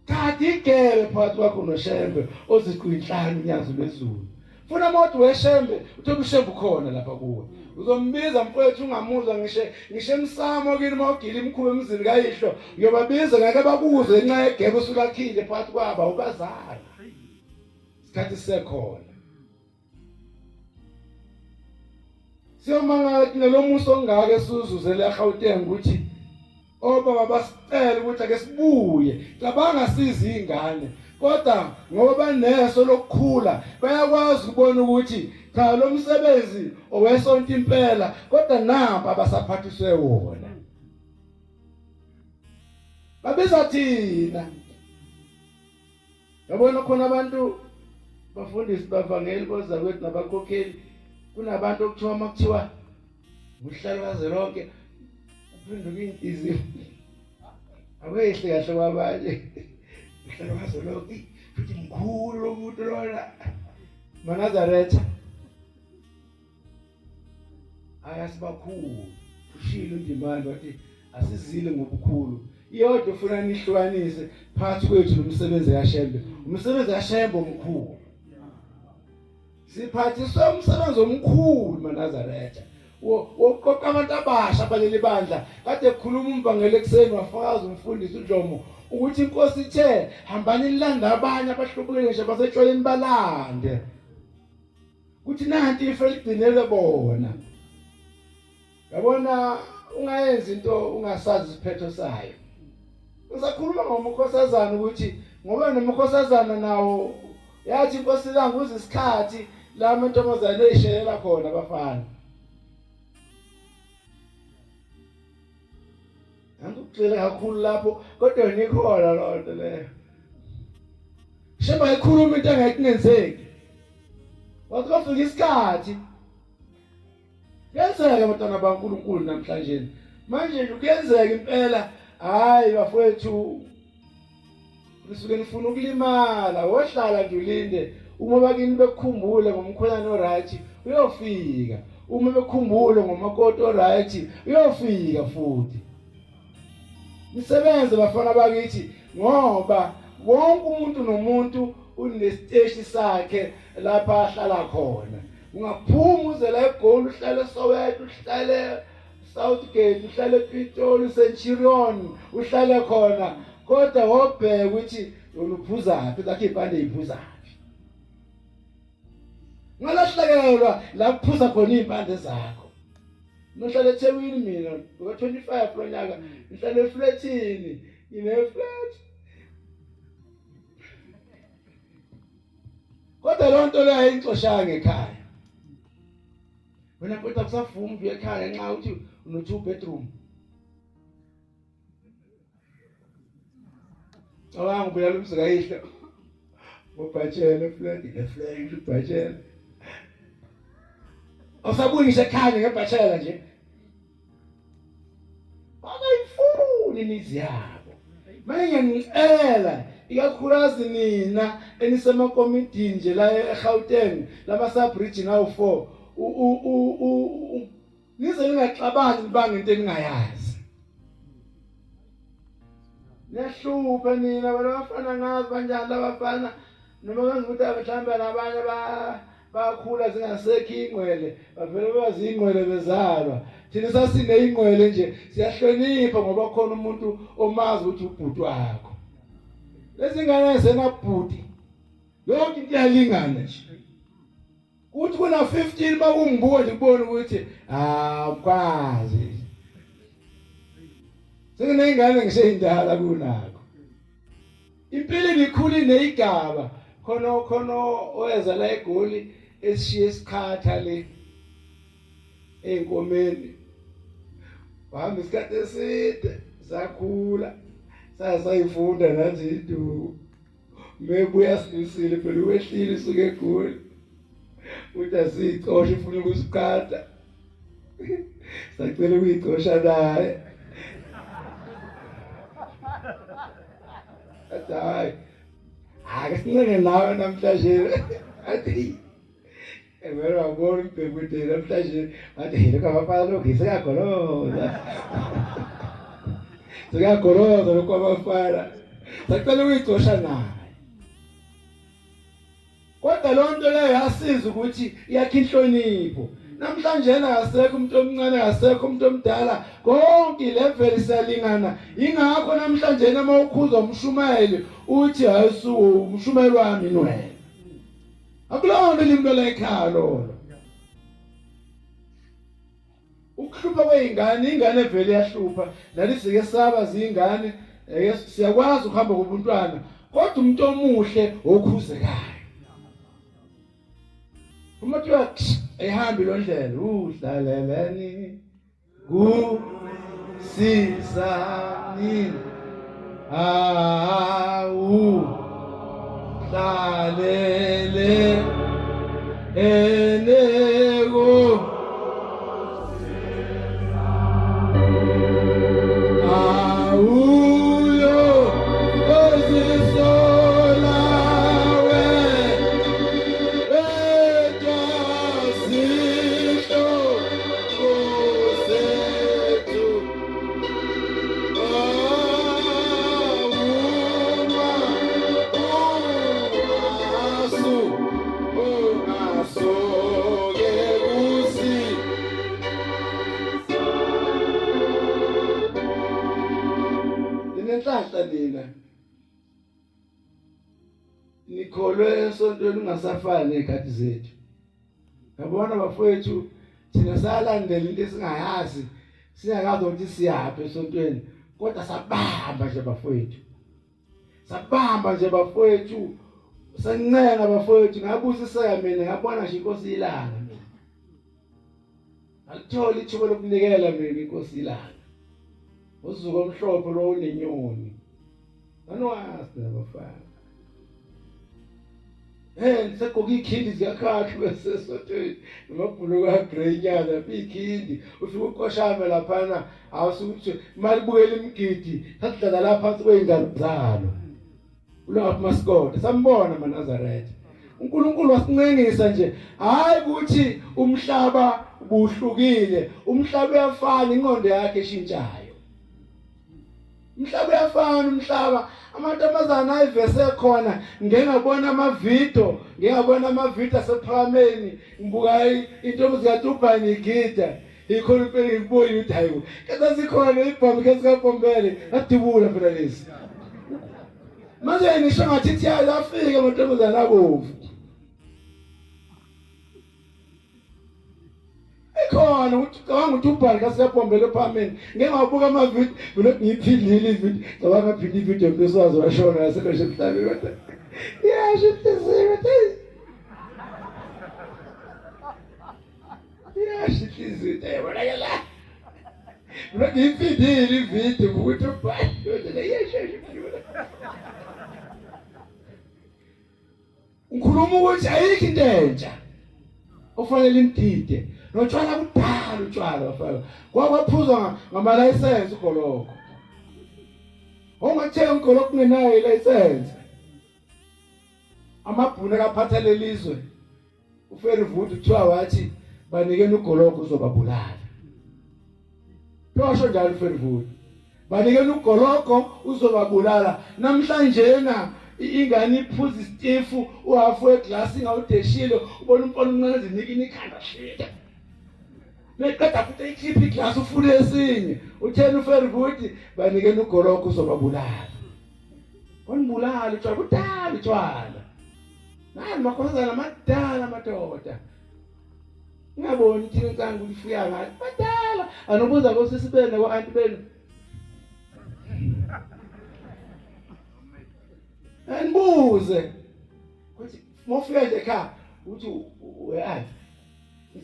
Kati igebe phakathi kwakho noshembe oziqinhlanu unyazo lwezulu. Funa moto weshembe uthoba ushembe khona lapha kuwe. Uzombiza mfowethu ungamuzwa ngishe emsamo kini mawugila imkhuba emzini kayihlo uyobabiza ngeke bakuze nxa egebe usulakhile phakathi kwaba ubazala. Isikhathi sisekhona. Siyomanga nelomuso ongaka esuzuzele eGauteng ukuthi obaba basicela ukuthi ake sibuye cabanga siza izingane. Kodwa ngoba neso lokukhula bayakwazi ukubona ukuthi cha lo msebenzi owesonto impela kodwa napa basaphathiswe wona. Babiza thina. Yabona khona abantu bafundisi bavangeli boza kwethu nabakhokheli kunabantu okuthiwa makuthiwa uhlakaze lonke uphenduka inhliziyo abehle kahle kwabanye uhlakaze lonke futhi mkhulu lo muntu lona Manazaretha ayasibakhulu ushilo indimani wathi asizile ngobukhulu iyodwa ufuna nihlukanise phakathi kwethu nomsebenzi kaShembe umsebenzi kaShembe omkhulu siphathiswe umsebenzi omkhulu Manazaretha woqoqa abantu abasha baleli bandla kade ekhuluma umvangeli ekseni wafakaza umfundisi uDlomo ukuthi inkosi ithe hambani nilanda abanye abahlubukile nje basetshweleni balande kuthi nanti ife ligcinele bona yabona ungayenza into ungasazi isiphetho sayo usakhuluma ngomukhosazana ukuthi ngoba nomukhosazana nawo yathi inkosi langu uze isikhathi la amantombazane eyishayela khona bafana angikuxela kakhulu lapho kodwa nikhona lonto leyo sheba ikhuluma into engayikungenzeki wathi kufika isikhathi kuyenzeka abantwana baNkulunkulu namhlanje manje nje kuyenzeka impela hayi bafowethu nisuke nifuna ukulimala wohlala nje ulinde uma bakini bekukhumbule ngomkhwelane oright uyofika uma bekukhumbule ngomakoti oright uyofika futhi nisebenze bafana bakithi ngoba wonke umuntu nomuntu unesiteshi sakhe lapha ahlala khona ungaphuma uze la eGoli uhlale eSoweto uhlale Southgate uhlale ePitoli Centurion uhlale khona kodwa wobheka ukuthi uluphuzaphi lakhe ibhande iphuzaphi ngalahlakelwa la kuphuza khona impande zakho nohlale eThekwini mina ngo25 lonyaka ngihlale eflatini flat kodwa lonto leyo ayixoshanga ekhaya wena kodwa kusavuma ekhaya nxa uthi uno 2 bedroom awangibuya lumsika yihle ubhatshele flat ubhatshele awusabuyisha ekhaya ngebhatshela nje akayifuni imizi yabo manje ngicela ikakhulukazi nina enisemakomidini nje la eGauteng lama sub-regional 4 nize ningaxabani nibanga into eningayazi niyahlupa nina abafana ngazi banjani abafana noma kangukuthi mhlawumbe nabanye bakhula zingasekho ingqwele bavele bazingqwele bezalwa thina sasine ingqwele nje siyahlonipha ngoba khona umuntu omazi ukuthi ubhuti wakho lezi ngane senabhuti yonke into iyalingana nje uthi kuna 15 bakungibuka nje kubona ukuthi ukwazi senginengane ngiseyindala kunakho impilo ibikhulu neigaba khona oyeza la eGoli esishiye isikhatha le enkomeni bahamba isikhathi eside sakhula sayifunda nathi into mebuya silisile phela wehlile usuke eGoli uthi asicoshe ufuna ukusikhatha sacela ukuyicosha naye hayi akasincenge nawe namhlanje athi emera wabona umbhebhude namhlanje athi lokho abafana lokho isikagoloza sikagoloza lokho abafana sacela ukuyicosha naye kodwa lonto leyo yasiza ukuthi iyakha inhlonipho namhlanje akasekho umuntu omncane akasekho umuntu omdala konke level siyalingana ingakho namhlanje nama ukhuza umshumayeli uthi hayisu umshumayeli wami nwele akulona limlo la ekhaya lolo ukuhlupha kweingane ingane vele yahlupha nalisike saba zingane siyakwazi ukuhamba kubuntwana kodwa umuntu omuhle okhuzekayo uma kuthi ehambi lo ndlela uhlaleleni kusisani hlalele nikholwe esontweni ungasafani nekhathi zethu. Yabona bafowethu thina salandela into esingayazi singakazi ukuthi siyaphi esontweni kodwa sabamba nje bafowethu. Sabamba nje bafowethu. Sancenga bafowethu ngabusiseka mina ngabona nje inkosi ilanga mina. Alithola ithuba lokunikela mina inkosi ilanga. Uzuko omhlophe lo unenyoni. Anwazi abafana. Ngisegoka ikhindi zikakhakhi besesontweni nomabhuluko agrey nyana ikhindi ufika ukoshame laphana awusukuthi imali bukela imgidi sasidlala lapha phansi kweingalo zalo ulapha masikode sambona maNazaretha uNkulunkulu wasincengisa nje hayi ukuthi umhlaba ubuhlukile umhlaba uyafana inqondo yakhe eshintshayo umhlaba uyafana umhlaba amantombazana ayivese khona ngengabona amavidiyo asepharameni ngibuka intombi zikaTubhani igida ikhona impela ibuye ukuthi hayi kade sikhona ibhomu kesikaPombele adibula phela lezi manje nisho ngathi thiyazi afike amantombazana abovu ekhona ukuthi uTubhani kasikaPombele epharameni ngengabuka amavidiyo mina ngiyiphindile ividiyo ngoba ngaphindi ividiyo ngesazi washona yaseloshe emhlabeni kodwa yasho ihliziyo yabona ke la mina ngiyiphindile ividiyo ukuthi uTubhani kodwa yasho ukhuluma ukuthi ayikho into entsha ofanele imdide notshwala kudala utshwala bafana kwaphuzwa ngama-license ugoloko ongathenga ugoloko kungenayo i-license amabhunu akaphatha lelizwe uFervoet kuthiwa wathi banikeni ugoloko uzobabulala Yosho njalo uFervoet banikeni ugoloko uzobabulala namhlanje na ingane iphuza isitifu uhafu eglasi ngawudeshile ubona umfana umncane zinikini ikhanda shita neqeda futhi ikhipha iglasi ufune esinye uthena uFervoet banikeni ugoloko uzobabulala wanibulala utshwala kudala utshwala nani makhosana amadala amadoda ngiyabona thina inkangu lifuya ngathi badala anobuza kosisibene kwa-anti benu Anbuze ukuthi mofika nje ekhaya uthi we-anti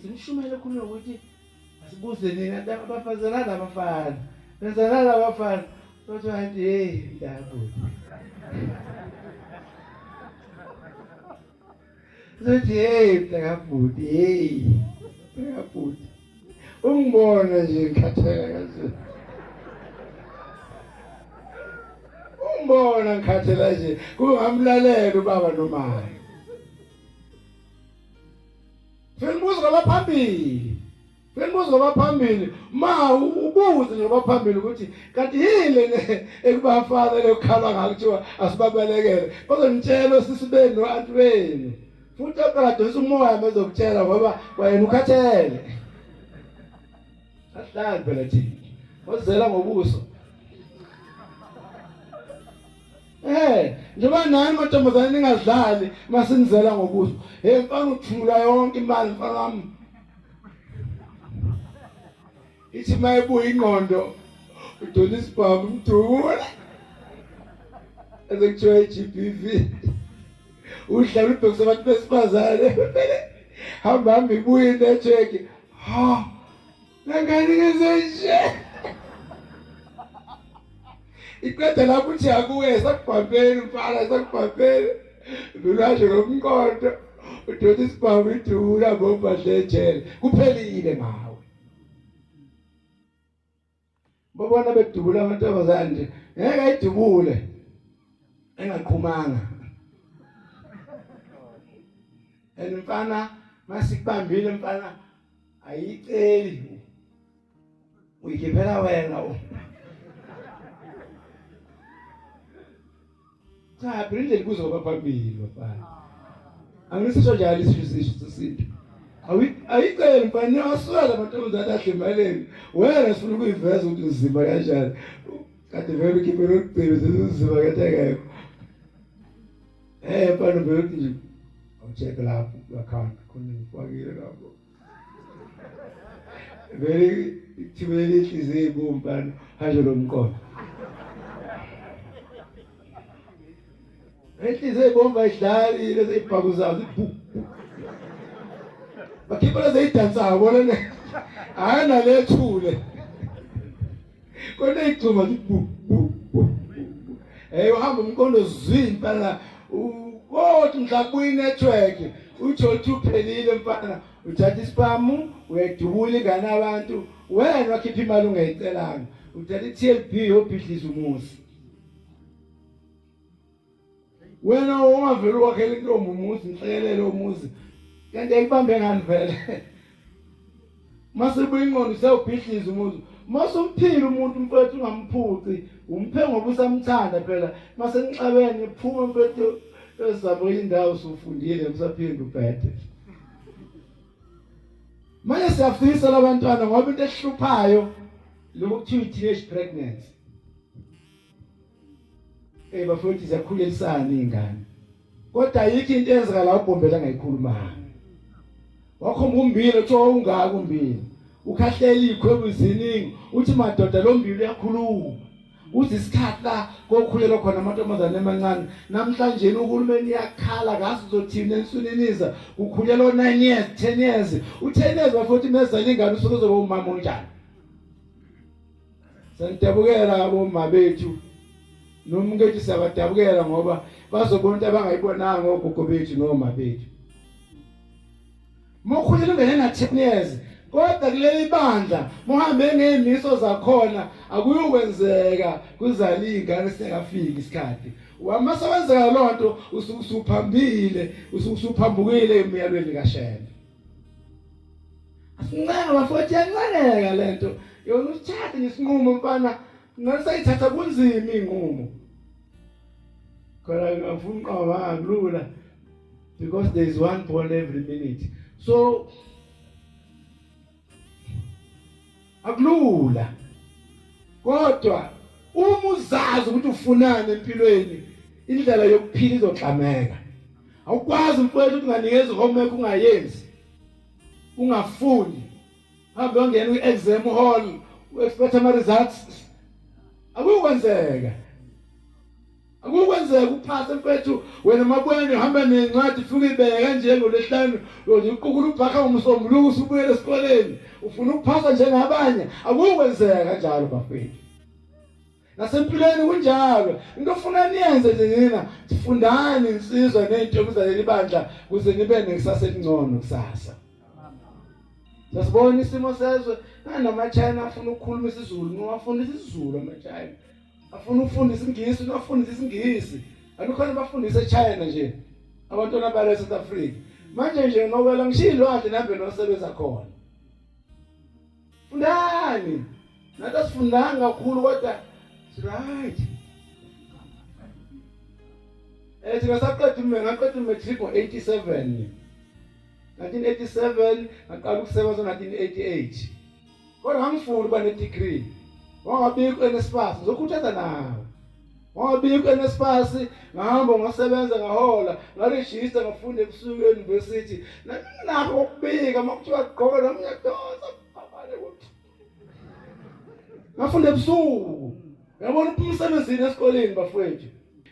simshumele khona ukuthi asibuze nina abafazana nabafana benzana nabafana bathi anti hey ndabuze Zothi hey mntakaBhuti hey mntakaBhuti ungibona nje ngikhatheka kanjani Umbona ngikhathela nje kungamlalela ubaba noMama Fenbuzo ngabaphambili ma ubuze nje ngabaphambili ukuthi kanti yile ekubafana lekukhala ngakuthiwa asibabalekele bazonitshela sisibeni no-anti benu futhi akadonsa umoya bezokutshela ngoba wena ukhathele ahlali phela thina wazela ngobuso njengoba nani mantombazane ningadlali masinizela ngobuso mfana uthula yonke imali mfana wami ithi mayibuya ingqondo udona isibhamu umdula ezekuthiwa i-GBV udlala ubhekisa abantu besifazane hamba ibuye inetwork nangani ngezenje iqeda lapho uthi akuwe sakubhambeni mfana sakubhambeni ulasho ngomnkondo udona isibhamu idula bombadle ejele kuphelile ngawe babona bedubula amantombazane nje ngeke ayidubule engaqhumanga mfana masikubambile mfana ayiceli uyikhiphela wena cha phinde libuzo kwaphambili bafana angisisho njalo isizwe sesintu ayiceli mfana waswela amantombazane ahle emaleni wena sifuna ukuyiveza ukuthi uzima kanjani kade vele ukhiphela ukugcina sesizima kade ngekho Mfana beyokuthi nje awucheck lapho ku-account khona ngifakile lapho. Vele ithibele inhliziyo ibomfana haje lo mkono. Inhliziyo ibomba idlali lezi ibhaku zazo ibu. Bakhipha lezi idansa bona ne. Ayana lethule. Kona icuma ibu. Uhamba umkondo zimfana kodwa mhlabuyi network uthola ukuthi uphelile mfana uthatha ispamu uyadubula ingane abantu wena wakhipha imali ungayicelanga uthatha iTLB yobhidliza umusi wena ungavela wakhela intombi umusi inhlekelele umusi kanti ayibambe ngani vele masibuya ingqondo sewubhidliza umusi masumphila umuntu mfethu ungamphuci umphe ngoba usamthanda phela mase ngixabene iphuma mfethu esizabo indawo sufundile msaphinda ubhede manje siyafisa labantwana ngoba into ehluphayo lokuthiwa teenage pregnancy bafowethu ziyakhulelisana izingane kodwa ayikho into eyenzeka la uBombela ngayikhulumanga wakhomba umbili utho ungaka umbili ukhahlela ikhwebu ziningi uthi madoda lo mbili uyakhuluma uthi isikhathi la kokhulelwa khona amantombazane amancane namhlanje uhulumeni yakhala ngaso uzothina ensuniniza ukhulelwa 9 years 10 years u10 years bafowethu mezanye ingane usuke zoba umama onjani santabukela aboma bethu nomnkethi siyabadabukela ngoba bazobona into abangayibonanga ogogo bethu noma bethu mokhulelwa ungene na 10 years kodwa kuleli bandla muhambe ngemiso zakhona akuyokwenzeka kuzali ingane singafiki isikhathi wamasebenzeka lonto usuphambile usuphambukile emiyalweni kaShembe asincane bafowethu yancaneka lento yona usithathe ngesinqumo mfana ngasayithatha kunzima inqumo kodwa ngafuna uqaba kulula because there is one born every minute so akulula kodwa uma uzazi ukuthi ufunani empilweni indlela yokuphila izogxameka awukwazi mfowethu ukuthi unganikeza homework ungayenzi ungafundi hambe ungena ku-exam hall u-expect ama results akukwenzeka uphase mfowethu wena mabweni uhamba nencwadi ufike ibeke kanje ngolesihlanu uqukula ubhaka umsombuluko usubuye esikoleni ufuna ukuphasa njengabanye akukwenzeka kanjalo bafethu nasempilweni kunjalo into ofuna niyenze nje nina sifundani insizwa nezintombi zaleli bandla kuze nibe nekusasa elingcono kusasa sasibona isimo sezwe namachina afuna ukukhuluma isiZulu ngiyafundisa isiZulu amachina afuna ukufundisa ingisi nofundisa isingisi akukhona bafundisa eChina nje abantwana bale South Africa manje nje ngobela ngishilo kade nambe nosebenza khona fundani nathi sifundanga kakhulu kodwa right singasaqeda ngaqeda matric ngo87 1987 ngaqala ukusebenza ngo1988 kodwa ngangifuna ukuba ne-degree wangabikho eNSFAS ngizokhuthaza nawe wangabikho eNSFAS ngahamba ngasebenza ngahola ngaregister ngafunda ebusuku e-university nakho ukubika makuthiwa gqoka nami ngiyadonsa babale ukuthi ngafunda ebusuku yabona umsebenzini esikoleni bafowethu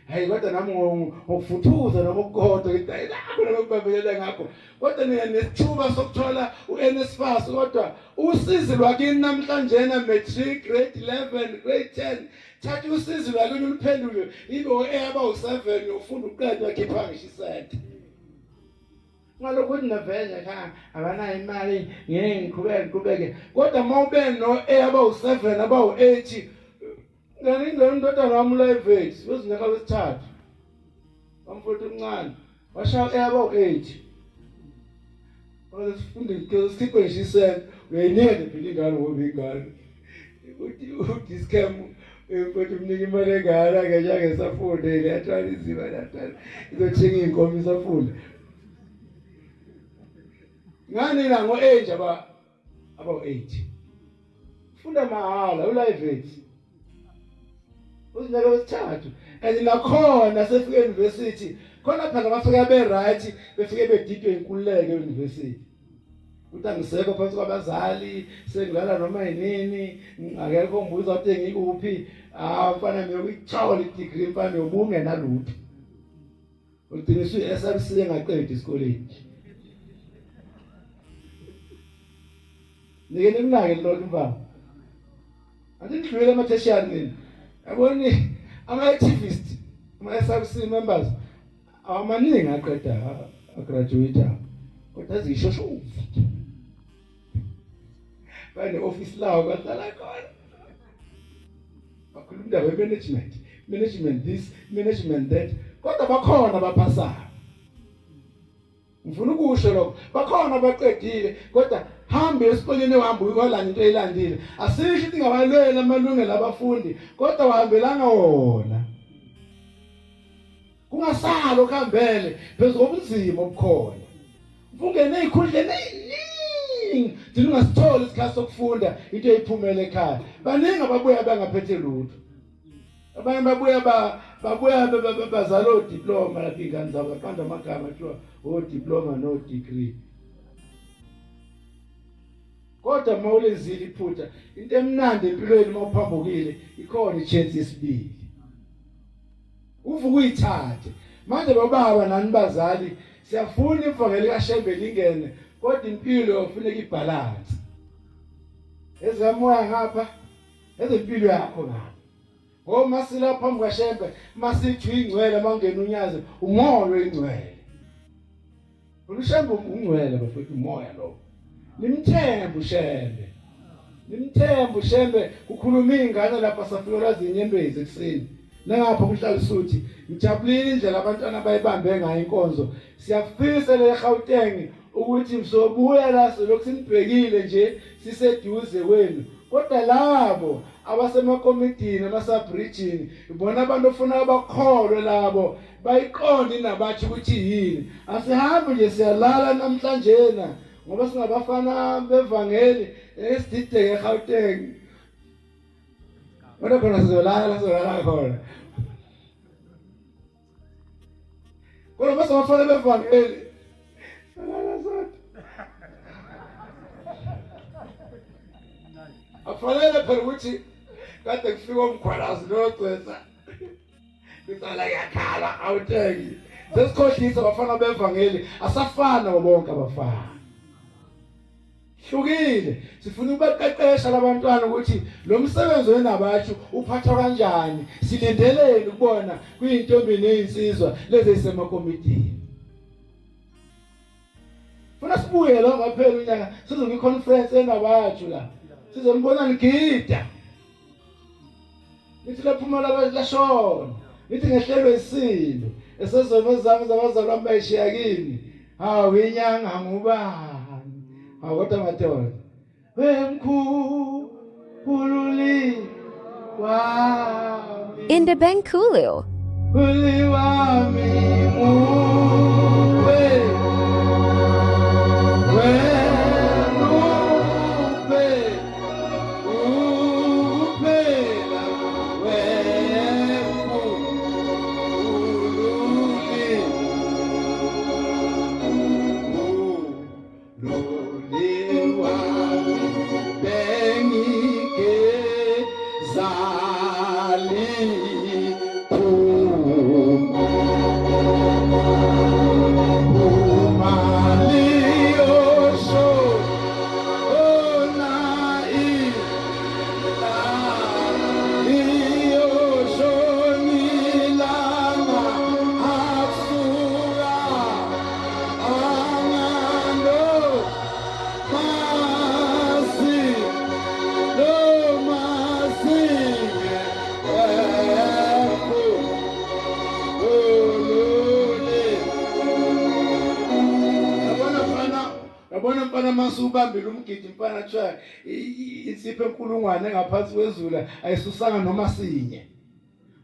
hayi kodwa nami ngokufuthuza nokukodwa into ayilapho nokubambelela ngakho kodwa mina nesithuba sokuthola uNSFAS kodwa usizi lwakini namhlanje na matric grade 11 grade 10 thatha usizi lwakini uliphendule ibo eba u7 ufunda uqeda wakhipha ngisho isente ngalokho naveza cha abanayo imali ngeke ngiqhubeke kodwa mawube no eba u7 aba u8 ngani ndodana wami live wezinyaka wesithathu bamfuthu omncane washaya eba u8 sifunde sikho ngisisene uyayinika nephilingane ngoba ingane uthi scam mfuthu umnika imali engala ngeke safunde leyathwala izima lathana izothenga inkomo isafunda ngani la ngo8 aba u8 funda mahala ulive uzinyaka wesithathu and nakhona sefika university khona phela bafika be right befike bedidwe inkululeko euniversity uthi angisekho phansi kwabazali sengilala noma yini akekho umbuzo uthi ngikuphi mfana ngiyokuthola i-degree mfana yobunge nalutho uqiniswe i-SRC engaqedi esikoleni nike nikunake lo mfana athi ngidlule ama-tertiary nini yaboni ama-activist ama-SRC members amaningi aqeda agraduate kodwa zishosho bane office lawo kahlala khona bakhuluma indaba management this management that kodwa bakhona baphasayo ngifuna ukusho lokho bakhona baqedile kodwa hambe esikoleni uhamba uyikolana into eyilandile asisho ukuthi ngabalwela amalungelo abafundi kodwa uhambelanga wona kungasalo khambele phezulu kobunzima obukhona ufungene ezikhundleni eziningi thina ungasitholi isikhathi sokufunda into eyiphumela ekhaya baningi ababuya bangaphethe lutho abanye babuya bazala odiploma lapha ingane zabo baqanda amagama kuthiwa odiploma no degree kodwa mawulezile iphutha into emnandi empilweni mawuphambukile ikhona ichance yesibili uvuka uyithathe manje bababa nani bazali siyafuna ivangeli kaShembe lingene kodwa impilo yofuneka ibalance ezamoya ngapha ezempilo yakho ngapha ngoma sila phambi kwaShembe masithi ingcwele mangena unyaze umoya ingcwele uShembe ungcwele bafethu umoya lo nimthembe uShembe kukhuluma ingane lapha safika lazinyembezi ekseni nangapha kuhlala isuthi ngijabulile indlela abantwana bayibambe ngayo inkonzo siyafisa le Gauteng ukuthi msobuya la lokhu sinibhekile nje siseduze kwenu kodwa labo abasemakomitini amasabridgini ibona abantu ofuna abakholwe labo bayiqonde nabathi ukuthi yini asihambe nje siyalala namhlanje na ngoba singabafana bevangeli esidide eGauteng kodwa khona sizolala khona kodwa bese bafana bevangeli salala zonke afanele phela ukuthi kade kufika umkhwalazi nocwesa bisala yakhala awutengi sesikhohlisa bafana bevangeli asafana bonke abafana hlukile sifuna ukubaqeqesha labantwana ukuthi lo msebenzi wenabathi uphathwa kanjani silindeleni ukubona kuyintombi nezinsizwa lezi ezisemakomitini funa sibuye lo ngaphela unyaka sizobe iconference enabathu la sizombona ngigida nithi laphuma lashona nithi ngehlelo isilo esezona zami zabazalwa bayishiya kimi hawu inyanga ngubani kodwa madoda wemkhululi wami Indabenkulio. uli wami uwe ubambile umgidi mfana tshaya insipho enkulungwane ngaphansi kwezula ayisusanga noma sinye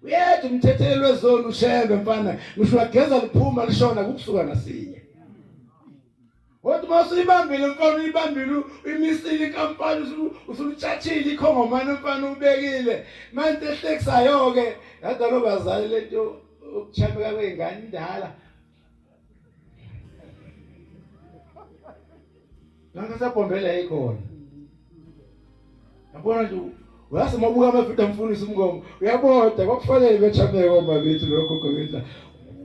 uyethi umthetheli wezona uShembe mfana ngisho wageza liphuma lishona kukusuka nasinye kodwa masuyibambile mfana uyibambile imisile inkampani usuluthathile ikhongomane mfana ubekile manje ehlekisayo ke yadalo bazali lento ukuchameka kweingane indala Nanka saphombela ikhona. Yabona nje uyasemabuka amavidiyo amfundisa umngomo. Uyabona kwakufanele bechameke oma bethu lokho kwethu.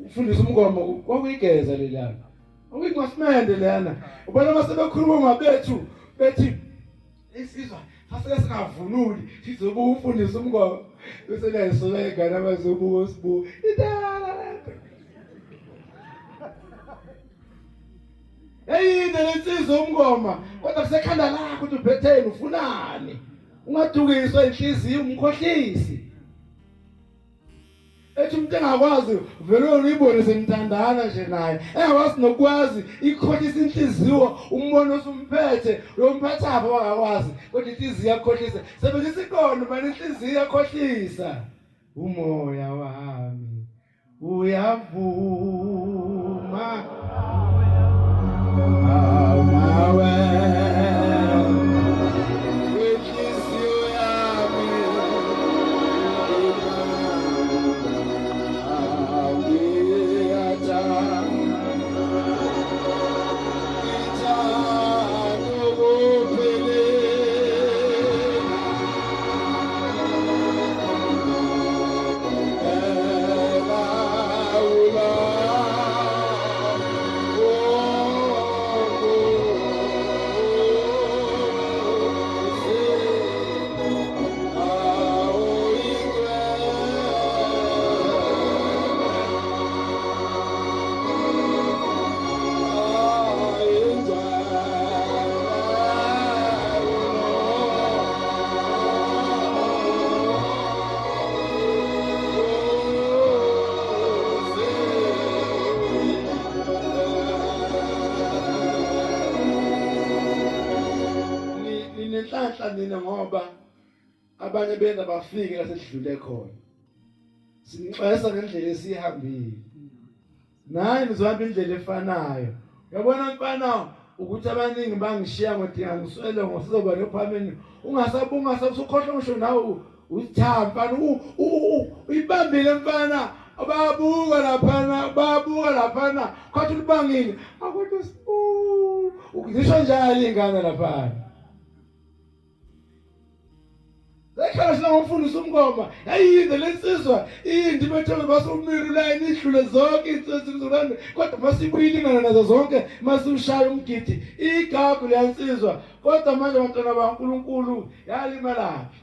Ufundisa umngomo kwakuyigeza lelana. Okuyingasimende lana. Ubona masebekhuluma mabethu bethi isizwa fasike singavunuli sizobuka ufundisa umngomo bese layisola igana abazobuka sibu idala. Hey nensizwa umngoma kodwa kusekhanda lakho ukuthi uphetheni ufunani ungadukiswa inhliziyo umkhohlisi ethi umuntu engakwazi vele uyibone semthandana nje naye engakwazi nokwazi ikhohlisa inhliziyo umbono osumphethe uyomphatha apha wangakwazi kodwa inhliziyo yakhohlisa sebenzisa ikono manje inhliziyo yakhohlisa umoya wami uyavuma nina ngoba abanye benza bafike la sedlule khona sinixwayisa ngendlela esihambile naye nizohamba indlela efanayo uyabona mfana ukuthi abaningi bangishiya ngodinga ngiswele ngosizoba nephambili ungasabunga usukhohlwa ngisho nawe uthamba uyibambile mfana babuka laphana kwathi ulibangile akwethu ukuzisho njalo ingane laphana Lekhala sina ngofundisa umngoma yayinde lensizwa indi bethe basumiri la inidlule zonke insizwa kodwa masibuyilingana nazo zonke masushaya umgidi igagu lensizwa kodwa manje abantwana baNkulunkulu yalimalaphi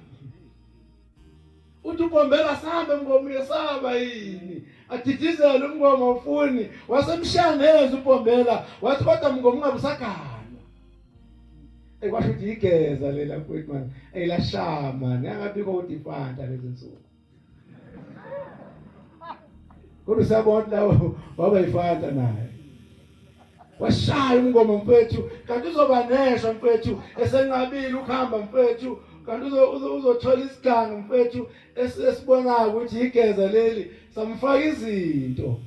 uthi ubombela sambe ngomile saba yini adidizela umngoma ufuni wasemshangeza ubombela wathi kodwa mngoma ungabusagana ekwasho ukuthi igeza lela mfowethu man eyilashama ngangabikho udifanta lezi nsuku kodwa sabona lawo waba yifanta naye washaya umngoma mfowethu kanti uzoba neshwa mfowethu esenqabile ukuhamba mfowethu kanti uzothola isiganga mfowethu esibonaka ukuthi igeza leli samfaka izinto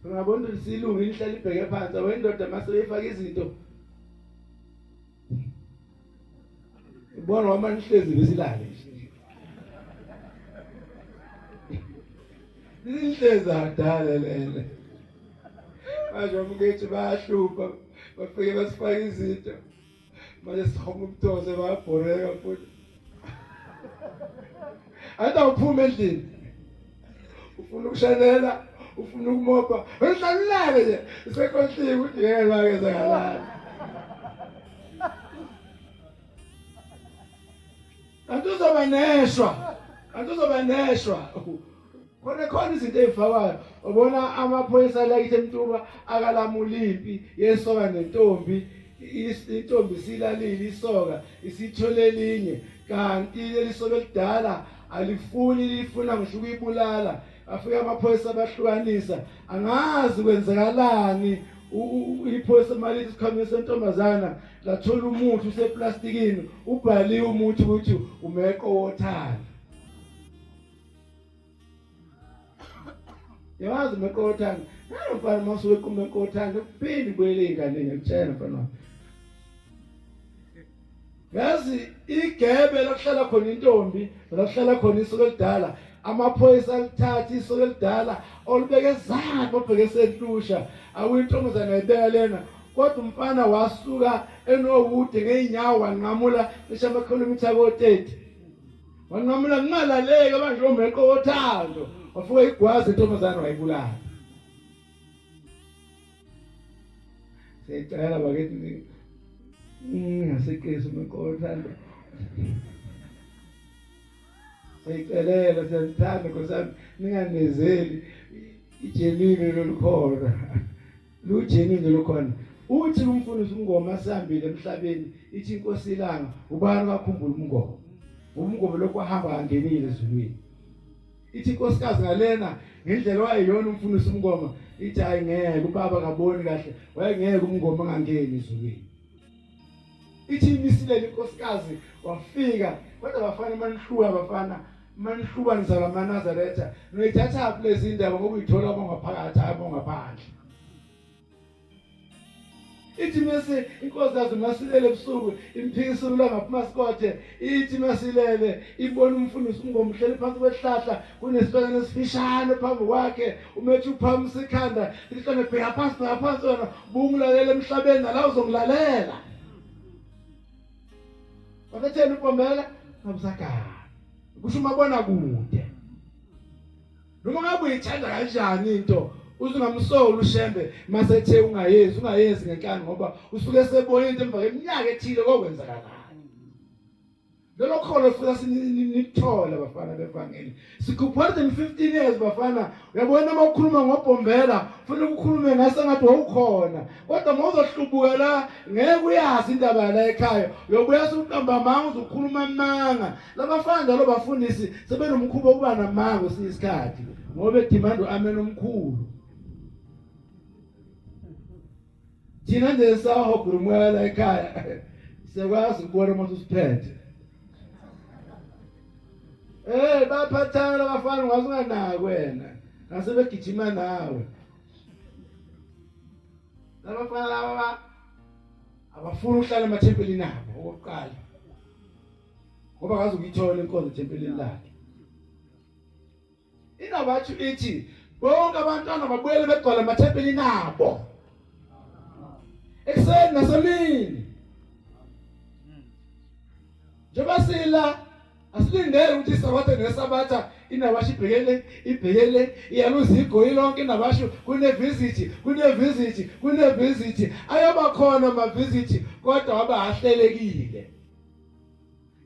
ngabona lisilungu lihlala libheke phansi wendoda mase efaka izinto bona wama nihlezi besilale nihlezi adala lele manje umngethi bayahlupha bafike basifaka izinto manje sikhoma umthoze bayabhoreka futhi ata uphuma endlini ufuna ukushalela ufuna ukumopha ngihlaluleke nje isekhohliwe ukuthi ngeke bakeza kalala Antuzoba neshwa khona izinto ezifakwayo ubona amaphoyisa la iThemtuba akalamula impi yesoka nentombi intombi silalile isoka isithole elinye kanti lelisoka elidala alifuni lifuna ngisho ukuyibulala afika amaphoyisa abahlukanisa angazi kwenzekalani iphoyisa malithi sikhame sentombazana lathola umuthi useplastikini ubhaliwe umuthi ukuthi umeqothana yazi umeqothana mfana masuke kumeqothana uphindi kwele ingane ngiyakutshela mfana yazi igebe lokuhlala khona intombi lokuhlala khona isuku elidala amaphoyisa alithatha isuku elidala olubeke ezansi obheke senhlusha awuyintombazana ayibeka lena kodwa umfana wasuka enobude ngeenyawo wanqamula cishe amakhilomitha ko-30 wanqamula kungalaleki manje omeqo wothando wafuka igwazi intombazane wayibulala. Siyacela bakithi ngaseqisi umeqo wothando siyacelela siyathanda nkosami ninganezeli ijenini lolukhona lujenini lukhona. Uthi umfundisi uMngoma sihambile emhlabeni ithi inkosi ilanga ubani wakhumbula umngoma umngoma lokho ahamba kangenile ezulwini. Ithi inkosikazi ngalena ngendlela wayeyona umfundisi uMngoma ithi hayi ngeke ubaba kaboni kahle wayengeke umngoma angangeni ezulwini. Ithi imisilela inkosikazi wafika kodwa bafana manihluka bafana manihluka nizala maNazaretha noyithatha place indaba ngoba uyithola abangaphakathi abangaphandle. Ithi mase inkosi masilele ebusuku imphikisula ngaphumasikothe ithi masilele ibona umfundisi uMngoma uhleli phansi kwesihlahla kunesibekane esifishane phambi kwakhe umethi uphamisa ikhanda lihlone bheka phansi wena bungulalela emhlabeni nala uzongilalela. Wakatheni uPombela ngabusakala kusho umabona kude noma ngabe uyithanda kanjani into uzingamsoli ushembe masethe ungayenzi ngenkani ngoba usuke sebona into emva kweminyaka ethile kokwenzakalani. Lelo kholo futhi sinithola bafana bevangeli sikupha 15 years bafana uyabona uma ukhuluma ngoPombela ufuna ukukhulume ngase ngathi wawukhona kodwa mawuzohlubuka la ngeke uyazi indaba la ekhaya uyobuya usuqamba amanga uzokhuluma amanga. Labafana njalo bafundisi sebenomkhubo ukuba namanga siyisikhathi ngoba edimando amen omkhulu. Thina nje sahobhurumela la ekhaya siyakwazi ukubona uma usiphethe. Baphathana abafana ungaze unganaki wena nasebegijima nawe. Labafana laba abafuna ukuhlala emathempelini abo okokuqala ngoba akazi ukuyithola inkonzo ethempelini lakhe. Inabathu ithi bonke abantwana babuyele begcwala emathempelini abo ekuseni nasemini. Njengoba sila asilindele ukuthi isabatha nesabatha inabasho ibhekele iyaluzigo ilonke inabasho kune visit ayabakhona ama visit kodwa abahlelekile.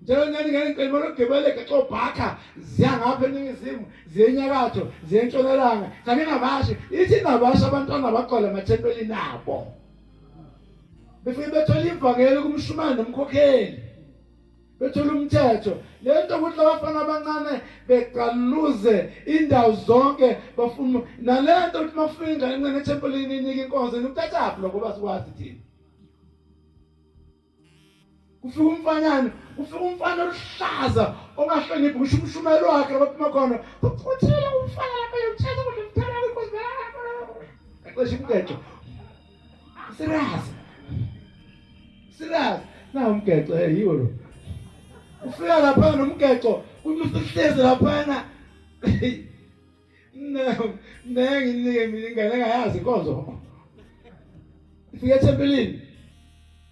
Njengani ngene lokugibeleka xobhakha ziyangapha eningizimu ziyenyakatho ziyentshonalanga kanti nabasho ithi nabasho abantwana baqola emathempelini abo befike bethola ivangeli kumshumane nomkhokheli bethola umthetho lento ukuthi abafana abancane beqaluze indawo zonke bafuna nalento ukuthi mafika ingane ethempelini inika inkonzo ukuthathaphi lokho basikwazi thina. Kufika umfanyana umfana oluhlaza ongahloniphi kusho umshumelo wakhe abaphuma khona uthela umfana lapha uyothatha ukuthi umthanda inkonzo aqeshe umgeqo serious na umgeqo yiwo lo ufika lapha nomgeqo uhlezi lapha nginike mina ingane engayazi inkonzo ifike ethempelini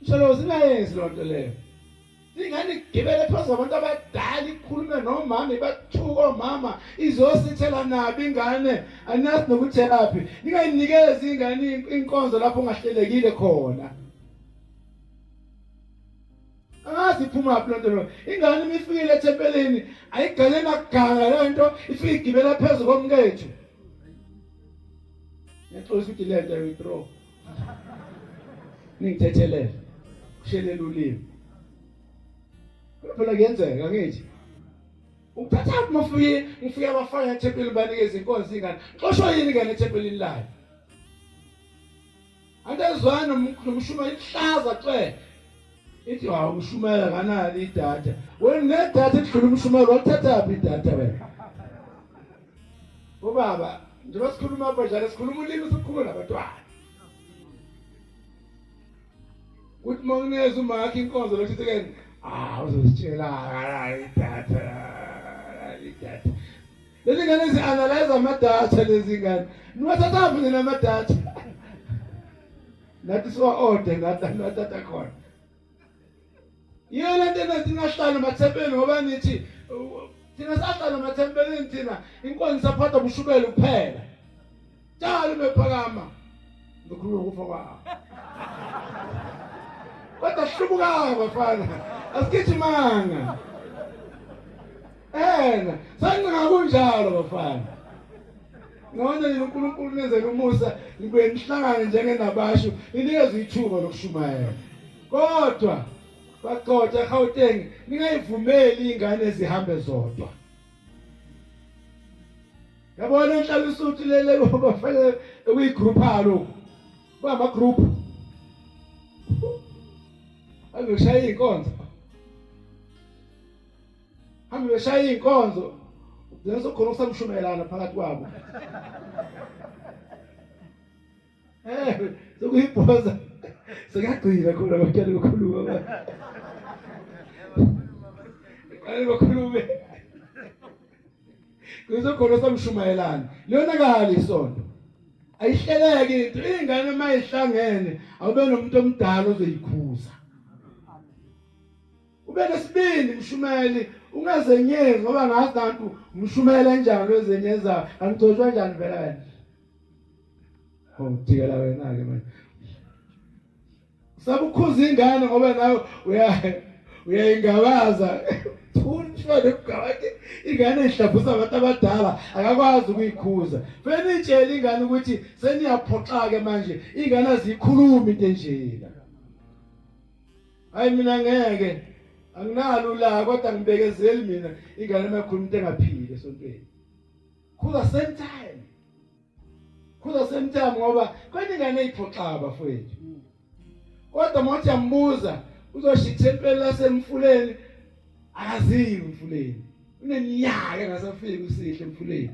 mshalo singayenzi lonto leyo. Ingane igibele phansi abantu abadala ikhulume nomama ibathuka omama izosithela nabi ingane anazi nokuthi laphi ningayinikezi ingane inkonzo lapho ungahlelekile khona. Angazi iphuma lapho lonto lo ingane imifikile ethempelini ayigale nakuganga lento ifike igibela phezulu komkethu. Ngixolisa ukuthi lento withdraw ningithethelele kushelela ulimi phela kuyenzeka ngithi uphatha mufike abafana ethempelini banikeza inkonzo ingane xoshwa yini ingane ethempelini layo andezwana nomshuma ihlaza xe ithi hawu ushumela kanali idatha wena nedatha edlula umshumelo wathathaphi idatha wena ubaba njengoba sikhuluma apha njalo sikhuluma ulimi sikhuluma nabantwana kuthi mawuneza umakhe inkonzo lokuthi kene uzositshela idatha lezi ngane zi-analyze amadatha lezi ngane niwathathaphi nina amadatha nathi siwa-ode ngatata khona. Yiyo le nto nathi ngahlala emathempelini ngoba nithi thina sahlala emathempelini thina inkonzo saphatha ubushukela kuphela. Njalo bephakama ngikhuluma ukufa kwabo. Kodwa sihlubukanga bafana. Asigijimanga. Sancinga kunjalo bafana. Ngone uNkulunkulu nenzele umusa nibuye nihlangane njengenabasho ninikeze ithuba lokushumayela. Kodwa baqotha eGauteng ningayivumeli ingane ezihambe zodwa. Yabona enhlalo isuthi lele bafana ekuyigroup alo. Bama group. Angishaya inkonzo. Hambe beshaya inkonzo. Leso khona kusamshumayelana phakathi kwabo. Sokuyibhoza. Sekagcina khona bakade ukukhuluma. Kale bakhulume. Kuzokhona samshumayelana. Liyonakala isonto. Ayihleleke into ingane mayihlangene awube nomuntu omdala ozoyikhuza. Ube nesibindi mshumeli ungazenyezi ngoba ngazi nantu umshumela kanjani wezenyeza angicojwa kanjani vela kanje. Thikela wena ke manje. Sabukhuza ingane ngoba nawe uyayingabaza. Uthule ukugabake ingane ihlaphuza abantu abadala akakwazi ukuyikhuza. Fena itshela ingane ukuthi seniyaphoxa ke manje ingane azikhuluma into enjena. Hayi mina ngeke anginalo la kodwa ngibekezeli mina ingane mayikhuluma into engaphili esontweni. Khuza same time. Khuza same time ngoba kwena ingane iphoxa bafowethu. Kodwa manje yambuza uzoshitha empela lasemfuleni akazivi emfuleni. Uneminyaka engasafiki usihle emfuleni.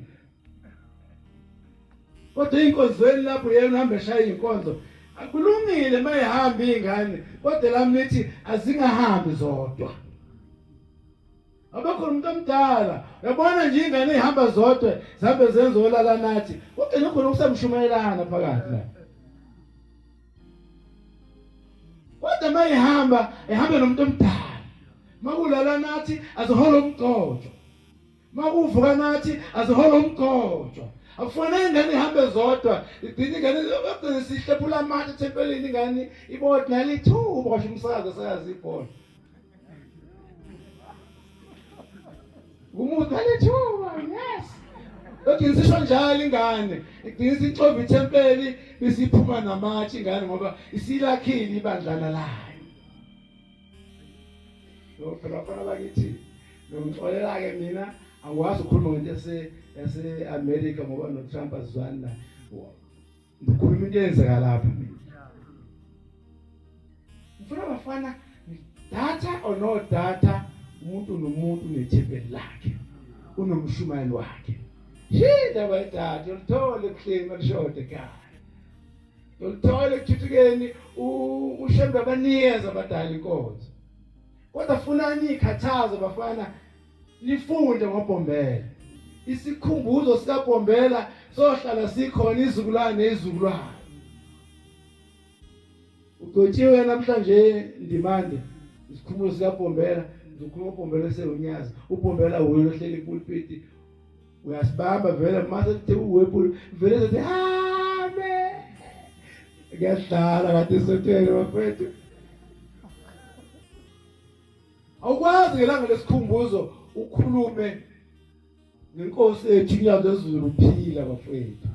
Kodwa inkonzweni lapho yena uhamba eshaya inkonzo akulungile mayihamba ingane kodwa lami nithi azingahambi zodwa. Abakho umuntu omdala uyabona nje ingane ihamba zodwa zihambe zenze olala nathi kodwa nokho ukusamshumayelana phakathi la. Kodwa mayihamba ehambe nomuntu omdala. Makulala nathi azihola umgcojo. Makuvuka nathi azihola umgcojo. Akufanele ingane ihambe zodwa. Igcine ingane lokho sihlephula amathe ethempelini ingane ibona nalithuba kwasho umsakazo sayazi ibhola. Umuntu alithuba yes. Lokho ngisho njalo ingane. Igcine sixova ithempeli besiphuma namathe ingane ngoba isilakhile ibandlana layo. Phela bafana bakithi ngixolela ke mina angikwazi ukukhuluma ngento yase-America ngoba no-Trump azwani la. Ngikhuluma into eyenzeka lapha mina. Ngifuna bafana data or no data umuntu nomuntu unethempeli lakhe. Unomshumayeli wakhe. Shinda bayidada yolithole kuhlema kushoda ekhaya. Yolithole kuthuthukeni ushembe abaniyeza abadala inkonzo. Kodwa funani ikhathaza bafana nifunde ngoBhombela. Isikhumbuzo sikaBhombela sohlala sikhona izukulwane nezizukulwane. Ugotshiwe namhlanje Ndimande isikhumbuzo sikaBhombela ngizokhuluma uBhombela esewunyazi. uBhombela uyo ohleli epulpiti uyasibamba vele mase kuthi uwepul vele sethi amen. Ngiyahlala kade sothele bafethu. Awukwazi ngelanga lesikhumbuzo ukhulume ngenkosi ethu inyanga ezulu uphila bafethu.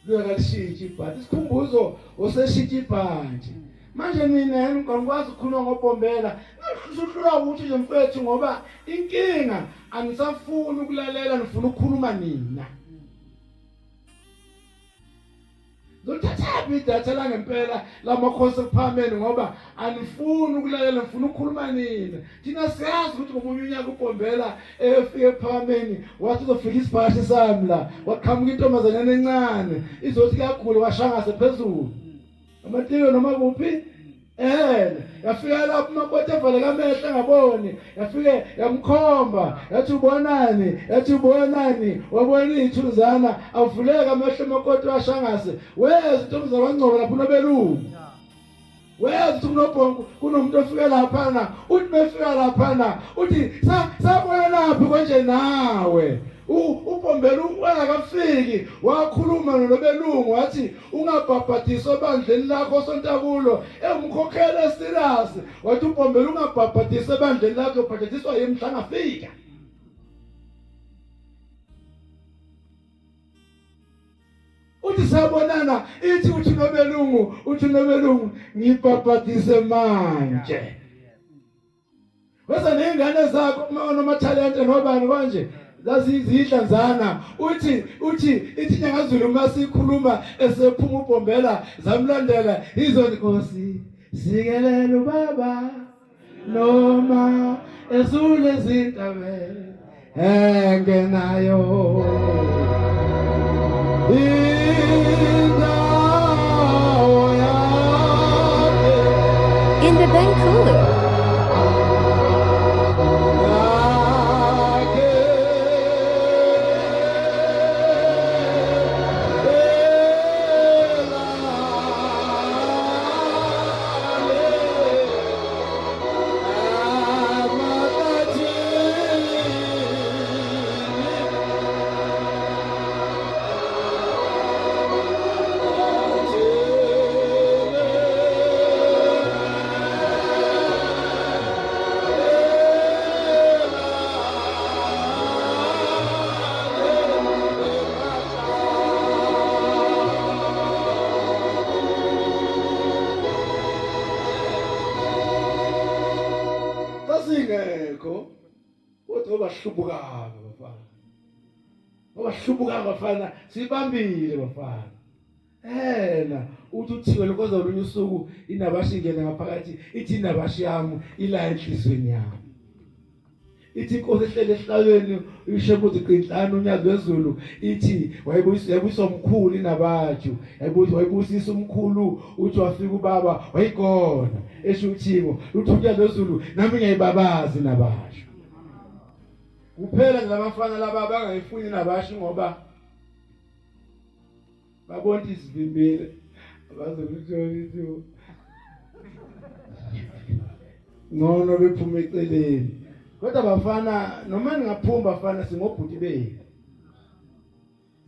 Luyakalishintsha ibhanti isikhumbuzo oseshintsha ibhanti. Manje mina ngikwazi ukukhuluma ngoBhombela. Ngisuhlula ukuthi nje mfethu ngoba inkinga angisafuni ukulalela ngifuna ukukhuluma nina. Ngothatha idatha la ngempela lamakhosi ephameni ngoba anifuni ukulalela ngifuna ukukhuluma nina. Thina siyazi ukuthi ngomunye unyaka uBhombela efike ephameni wathi uzofika isibhashi sami la waqhamuka intombazana encane izothi kakhulu washanga sephezulu. Amatiko noma kuphi Yafika lapho umakoti evaleka amehlo engaboni, yafike yamkhomba, yathi ubonani, wabona ithunzana, avuleka amehlo umakoti washangase, weza intombazana wangcoba lapho nobelungu. Weza ukuthi kunomuntu ofika laphana, uthi mefika laphana, uthi sabona laphi konje nawe. Upombela ungakafiki wakhuluma nobelungu wathi ungabhabhadiswa ebandleni lakho osonta kulo emkhokhele serious wathi upombela ungabhabhadiswa ebandleni lakho ubhabhadiswa yemhla ngafika. Uthi sabonana uthi nobelungu ngibhabhadise manje. Wesa nezingane zakho nomathalente nobani konje zasizidlanzana uthi nyangazulu masikhuluma esephuma upombela zamlandela izoni Nkosi sikelela ubaba noma esule izintabe engenayo indawo yakhe In the Benkulio. Singekho kodwa obahlubukayo bafana. Obahlubukayo bafana sibambile bafana. Uthi uthiwe lokoza olunye usuku inabashingene ngaphakathi ithi inabashiyamu ila enhlizweni yami. Ithi Inkosi ehlele ehlalweni ishebuthi qinhlanu unyazi wezulu ithi wayibuyisa umkhulu inabathu wayibusisa umkhulu uthi wafika ubaba wayikona esho uthimo uthi unyazi wezulu nami ngiyayibabazi nabasho kuphela labafana laba bangayifuni nabasho ngoba babona isivimbile abazokuthola ngono bephuma eceleni. Kodwa bafana noma ningaphumba bafana singobhuti benu.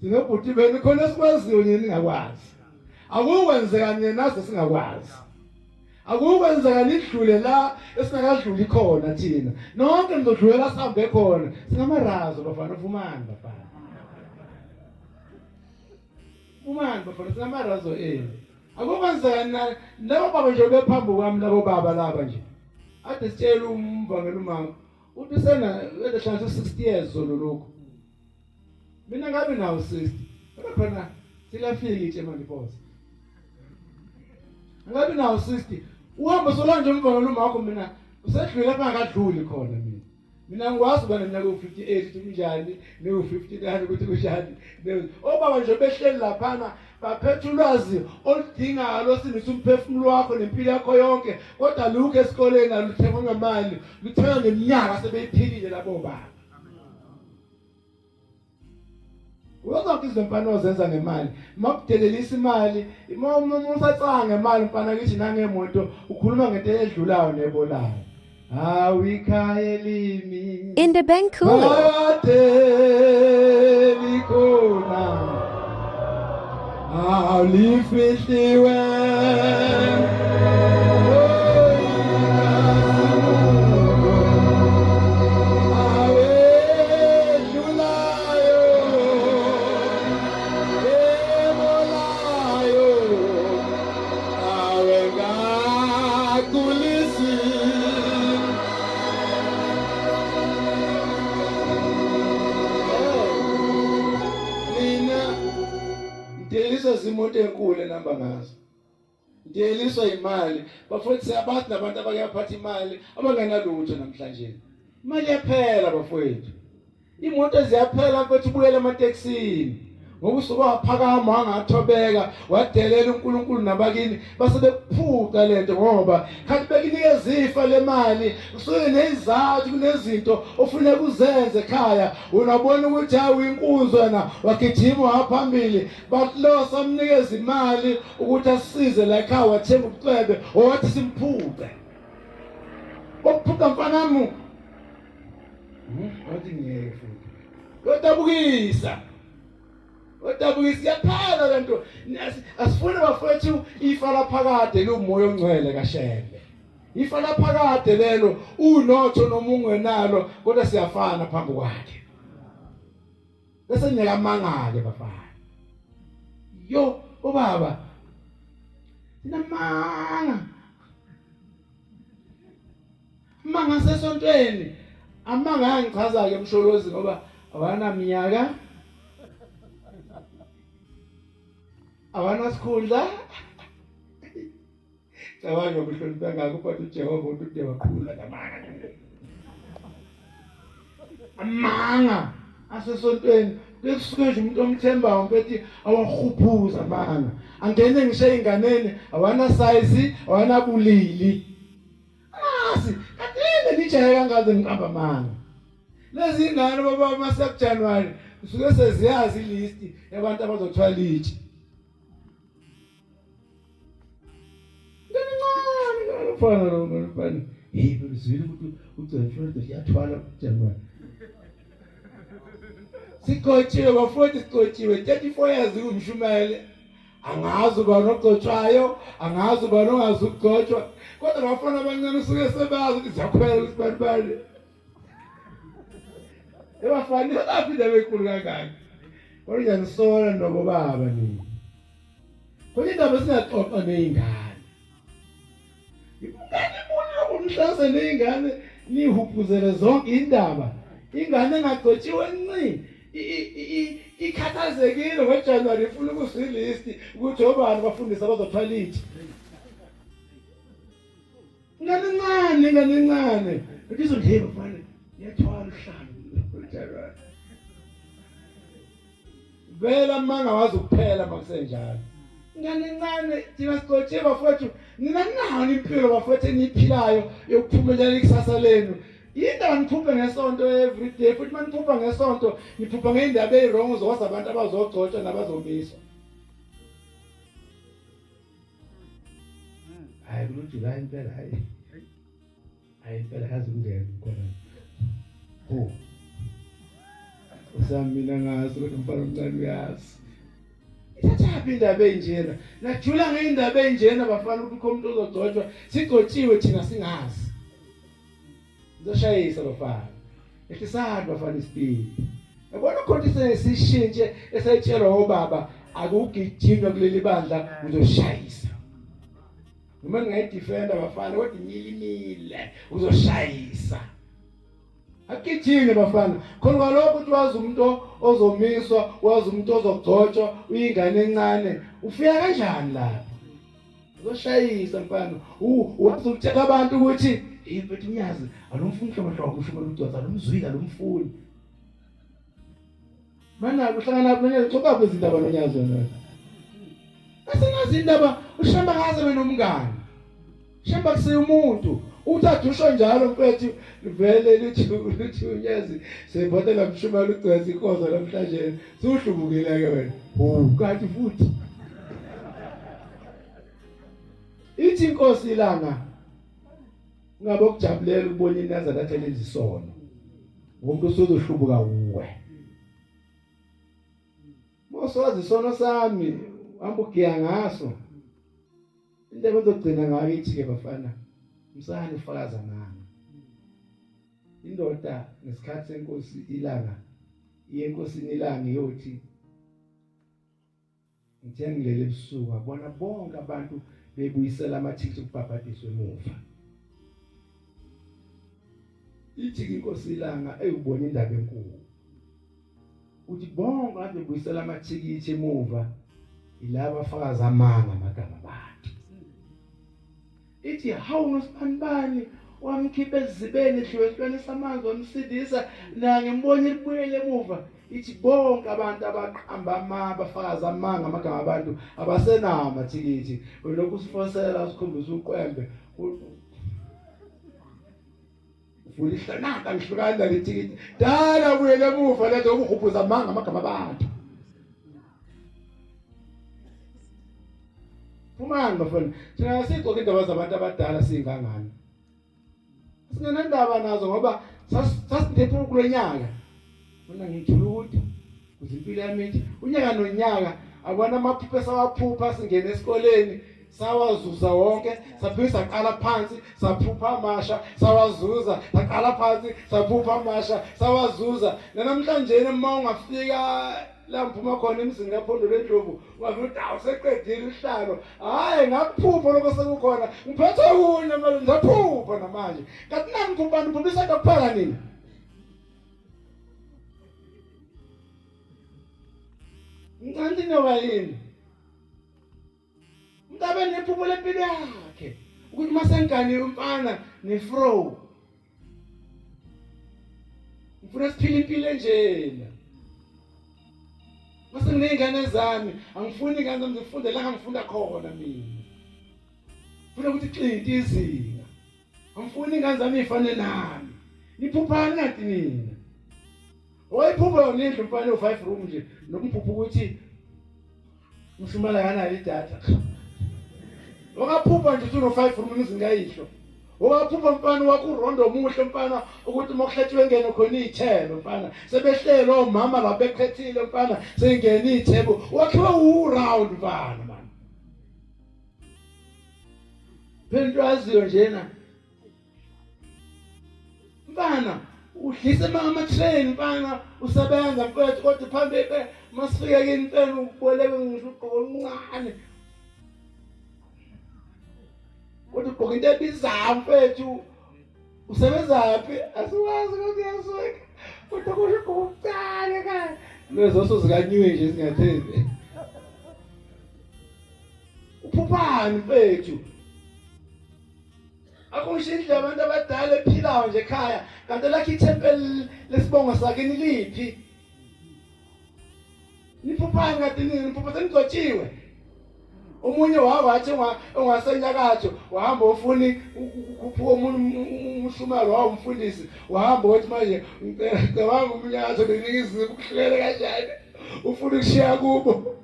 Singobhuti benu khona sikwaziyo nini ngakwazi. Akukwenzeka naso singakwazi. Akukwenzeka nidlule la esingakadluli khona thina. Nonke nizodlulela sihambe khona. Singamarazo bafana ufumani bafana. Ufumani bafana singamarazo akukwenzeka labo baba nje bephambi kwami labo baba laba nje. Ade sitshela umvangela umama uthi sena wedehlanza 60 years lokho. Mina ngabe nawo 60. Kodwa khona silafika itshe manje boss. Ngabe nawo 60. Uhamba solanje umvangela umakho mina usedlule lapha akadluli khona mina. Mina ngikwazi ubana mina ku58 ukuthi kunjani, ne59 ukuthi kunjani. Obaba nje behleli laphana baphethe ulwazi oludingayo losinisa umphefumulo wakho nempilo yakho yonke kodwa luke esikoleni aluthenga ngemali luthenga ngeminyaka sebeyiphilile labo baba. Uzonke izimpano ozenza ngemali makudelelisa imali usacanga ngemali mfana ngithi nangemoto ukhuluma ngento edlulayo nebolayo. Awikhaya elimi In the Benkulio. ade likhona alifihliwe izimoto enkulu enamba ngazo. Ngiyeliswa imali. Bafowethu siyabathi nabantu abakuyaphatha imali abangenalutho namhlanje. Imali yaphela bafowethu. Imoto ziyaphela mfethu ubuyele emateksini. ngokusuka waphakama wangathobeka wadelela uNkulunkulu nabakini base bephuca lento ngoba kanti bekinikeza ifa lemali usuke nezizathu kunezinto ofuneka uzenze ekhaya unabona ukuthi hayi inkunzi wena wagijima waphambili bakulosa amnikeza imali ukuthi asize la ekhaya wathenga ubucwebe owathi simphuce okuphuka mfanamu wathi ngeke futhi kodabukisa iyaphala lento asifune bafethu ifa laphakade lomoya ongcwele kaShembe ifa laphakade lelo unotho noma ungenalo kodwa siyafana phambi kwakhe bese nyaka mangake bafana yo obaba namanga manga sesontweni amanga angichaza ke emsholozi ngoba awana minyaka awana sikhundla cabanga ukuhlonipha ngakho phatha uJehova uthi wakhula namanga amanga asesontweni bekusuke nje umuntu omthembayo mfethi awahuphuza amanga angene ngisho inganeni awana size awana bulili asi kathini nijaye kangaze ngiqamba amanga lezi ingane baba mase January usuke seziyazi ilist yabantu abazothwala litshe ngani lo ngani hey bezwile ukuthi uJohn uyathwala January sikotshiwe bafowethu sikotshiwe 34 years umshumayele angazi ubani ogcotshwayo angazi ubani ongazugcotshwa kodwa bafana abancane usuke sebazi ukuthi zakhwela usibani ebafani aphinda bekhulu kangaka kodwa ngisola nobo baba nini kodwa indaba singaxoxa nezingane ingane bona umhlase nezingane nihuphuzele zonke indaba ingane engagcotshiwe nci ikhathazekile ngoJanuary ifuna ukusilist ukuthi obani bafundisa abazothwala ithi ngane ncane ukuthi nje bafana yathwala uhlalo uJanuary vela manga wazi ukuphela makusenjalo ngane ncane thina sicotshe bafowethu nina nawo impilo bafowethu eniphilayo yokuphumelela ikusasa lenu yindaba niphuphe ngesonto every day futhi maniphupha ngesonto niphupha ngeindaba ezirong zokwasa abantu abazogcotshwa nabazomiswa hayi kuloJuly impela hayi impela kazi ungene khona ho usamina ngaso ukuthi mfana omncane uyazi ithatha indaba enjena najula ngeindaba enjena bafana ukuthi umuntu ozogcotshwa sigcotshiwe thina singazi zoshayisa bafana ehlisa bafana isipili yabona khona sishintshe esayitshelwa obaba akugijinywa kuleli bandla uzoshayisa noma ngayidefenda bafana kodwa nyilimile uzoshayisa akijini bafana khona kwalokho ukuthi wazi umuntu ozomiswa wazi umuntu ozogcotshwa uyingane encane ufika kanjani lapho uzoshayisa mfana wazi ukutshela abantu ukuthi mfethu nyazi alomfuni hlobo ushumela ucotha lomzwika lomfuni mana kuhlangana nabo xoxa kwezindaba nonyazi wena asengazi indaba ushamba ngaze wena nomngane shamba kusiya umuntu uthatha usho njalo mfethu vele lithi unyazi sebhotela mshumela ugcweza inkozo namhlanje siuhlubukile wena kanti futhi ithi inkosi ilanga ngabe ukujabulela ukubona inaza lathele izisono ngomuntu usozohlubuka uwe mosowazi isono sami ambugiya ngaso into ebezogcina ngayo ithi ke bafana msana ufakaza ngami indoda ngesikhathi senkosi ilanga iyenkosini ilanga iyothi ngithengilele ebusuku abona bonke abantu bebuyisela amathikisi okubhabhadiswa emuva ithi inkosi ilanga eyubona indaba enkulu uthi bonke ade buyisela amathikisi emuva ilaba afakaza amanga amagama abantu ithi hawu nosibani wamkhipha ezibeni ehlweni samanzi wamsidisa na ngembona libuyele emuva ithi bonke abantu abaqamba abafazi amanga amagama abantu abasenama amathikithi lokhu sifosela sikhombisa uqwembe ufuna ihlanaka ngihlukana lethikithi dala kuyele emuva lethe ukuhubhuza amanga amagama abantu Phumani bafana thina sigcoka indaba zabantu abadala singangani singenandaba nazo ngoba sasindephu kulonyaka mina ngithula ukuthi kuzimpilo yami unyaka nonyaka akwana amaphupho esawaphupha singene esikoleni sawazuza wonke saphinde saqala phansi saphupha amasha sawazuza saqala phansi saphupha amasha sawazuza namhlanje uma ungafika la mphuma khona emzini kaphondo leNdlovu wavuka awuseqedile ihlalo hayi ngakuphupha lokho sekukhona ngiphethe kunye manje ngiyaphupha namanje kanti nami mphupha niphupisa kuphela nini Nganti noba yini Mntabe nephupho lempilo yakhe ukuthi masengane umfana nefro ngifuna siphile impilo enjena Mase nginengane zami angifuni ingane ngifunde la ngifunda khona mina Funa ukuthi xinti izinga angifuni ingane zami ifane nami niphuphani kanti nina Oyiphupha yona indlu mfana u5 room nje nokumphupha ukuthi ushumala yana idatha Okaphupha nje uno5 room izingayisho Okaphupha mfana wakho urondo omuhle mfana ukuthi mokuhlethwe ngene khona izithelo mfana sebehlelo omama la bekhethile mfana sengena izithebo wakhiwe uround mfana man Phela aziyo njena mfana udlise ama-train mfana usebenza mfethu kodwa phambili masifika kini mfana uboleke ngisho ugqoka omncane kodwa ugqoka into ebizayo mfethu usebenzaphi asiwazi ukuthi uyasuka kodwa kusho ugqoka okuncane ekhaya lezo zikanywe nje zingathembi uphuphani mfethu Akushinhle abantu abadala ephilayo nje ekhaya kanti lakhe ithempeli lesibongo sakhe niliphi Niphuphani kanti niphupha senigcotshiwe Omunye wathi ongasenyakatho wahamba ufuni ukuphuka umuntu umhlumalo wawumfundisi wahamba uthi manje ngicabanga umnyakatho benikizwe ukuhlele kanjani ufuna ukushiya kubo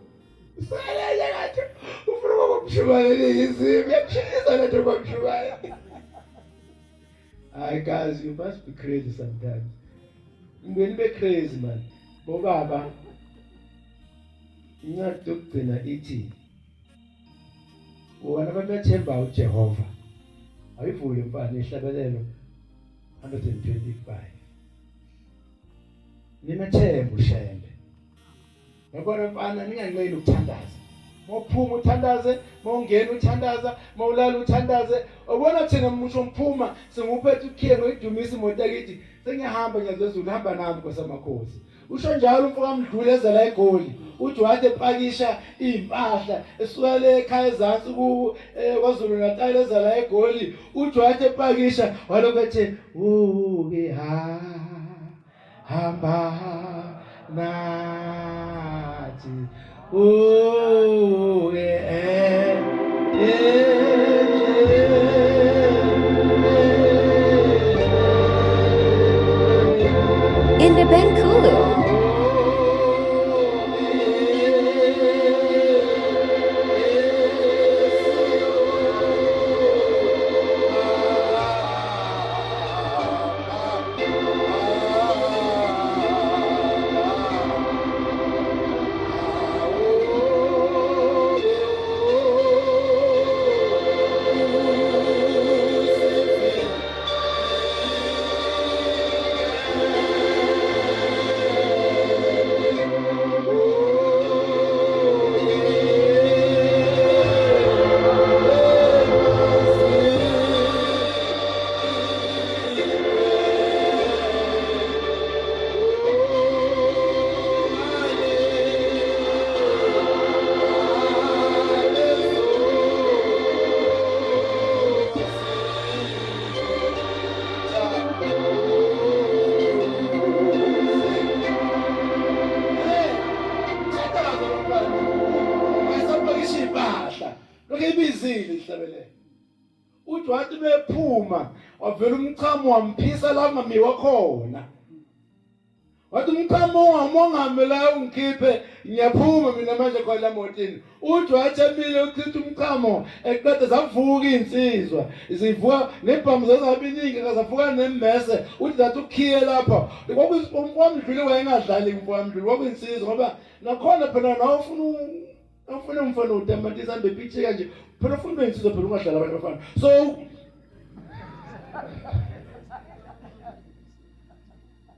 Sale nyakatho ufuna ukumshubala izimo yakushisa letho kwamshubala Hi guys, you must be crazy sometimes. Ngeni be crazy man. Bobaba. Incwadi yokugcina ithi wona bathemba uJehova. Ayivule mfana ihlabelelo 125. Nimathemba ushembe. Yabona mfana ninganqeni ukuthandaza. Mophuma uthandaze, mongena uthandaza, mawulala uthandaze. Ubona thina umusho mphuma singuphethe ukhiye ngoyidumisa imoto yakithi. Sengiyahamba ngiyazezulu hamba nami kwaSamakhosi. Usho njalo umfoka mdlule ezela eGoli. Uthi wathi epakisha impahla esuka le ekhaya ezansi kwaZulu Natal ezela eGoli. Uthi wathi epakisha walokethe ke hamba nathi In the Benkulu. uyazi lokho ayisapakisha impahla lokho ibizile ihlabelele uthi wathi bephuma wavela umchamo wamphisa la ngamiwa khona wathi umchamo wamongamela ungikhiphe ngiyaphuma mina manje khona la motini uthi wathi emile uchithi umchamo eqeda zavuka insizwa zivuka nebhamu zazabiningi kazavuka nemmese uthi zathi ukhiye lapha kwamdluli wayengadlali kwamdluli kwakuyinsizwa ngoba nakhona phela nawufuna umfana utamatisa ambe picture kanje phela ufuna insizwa phela ungadlala abantu abafana so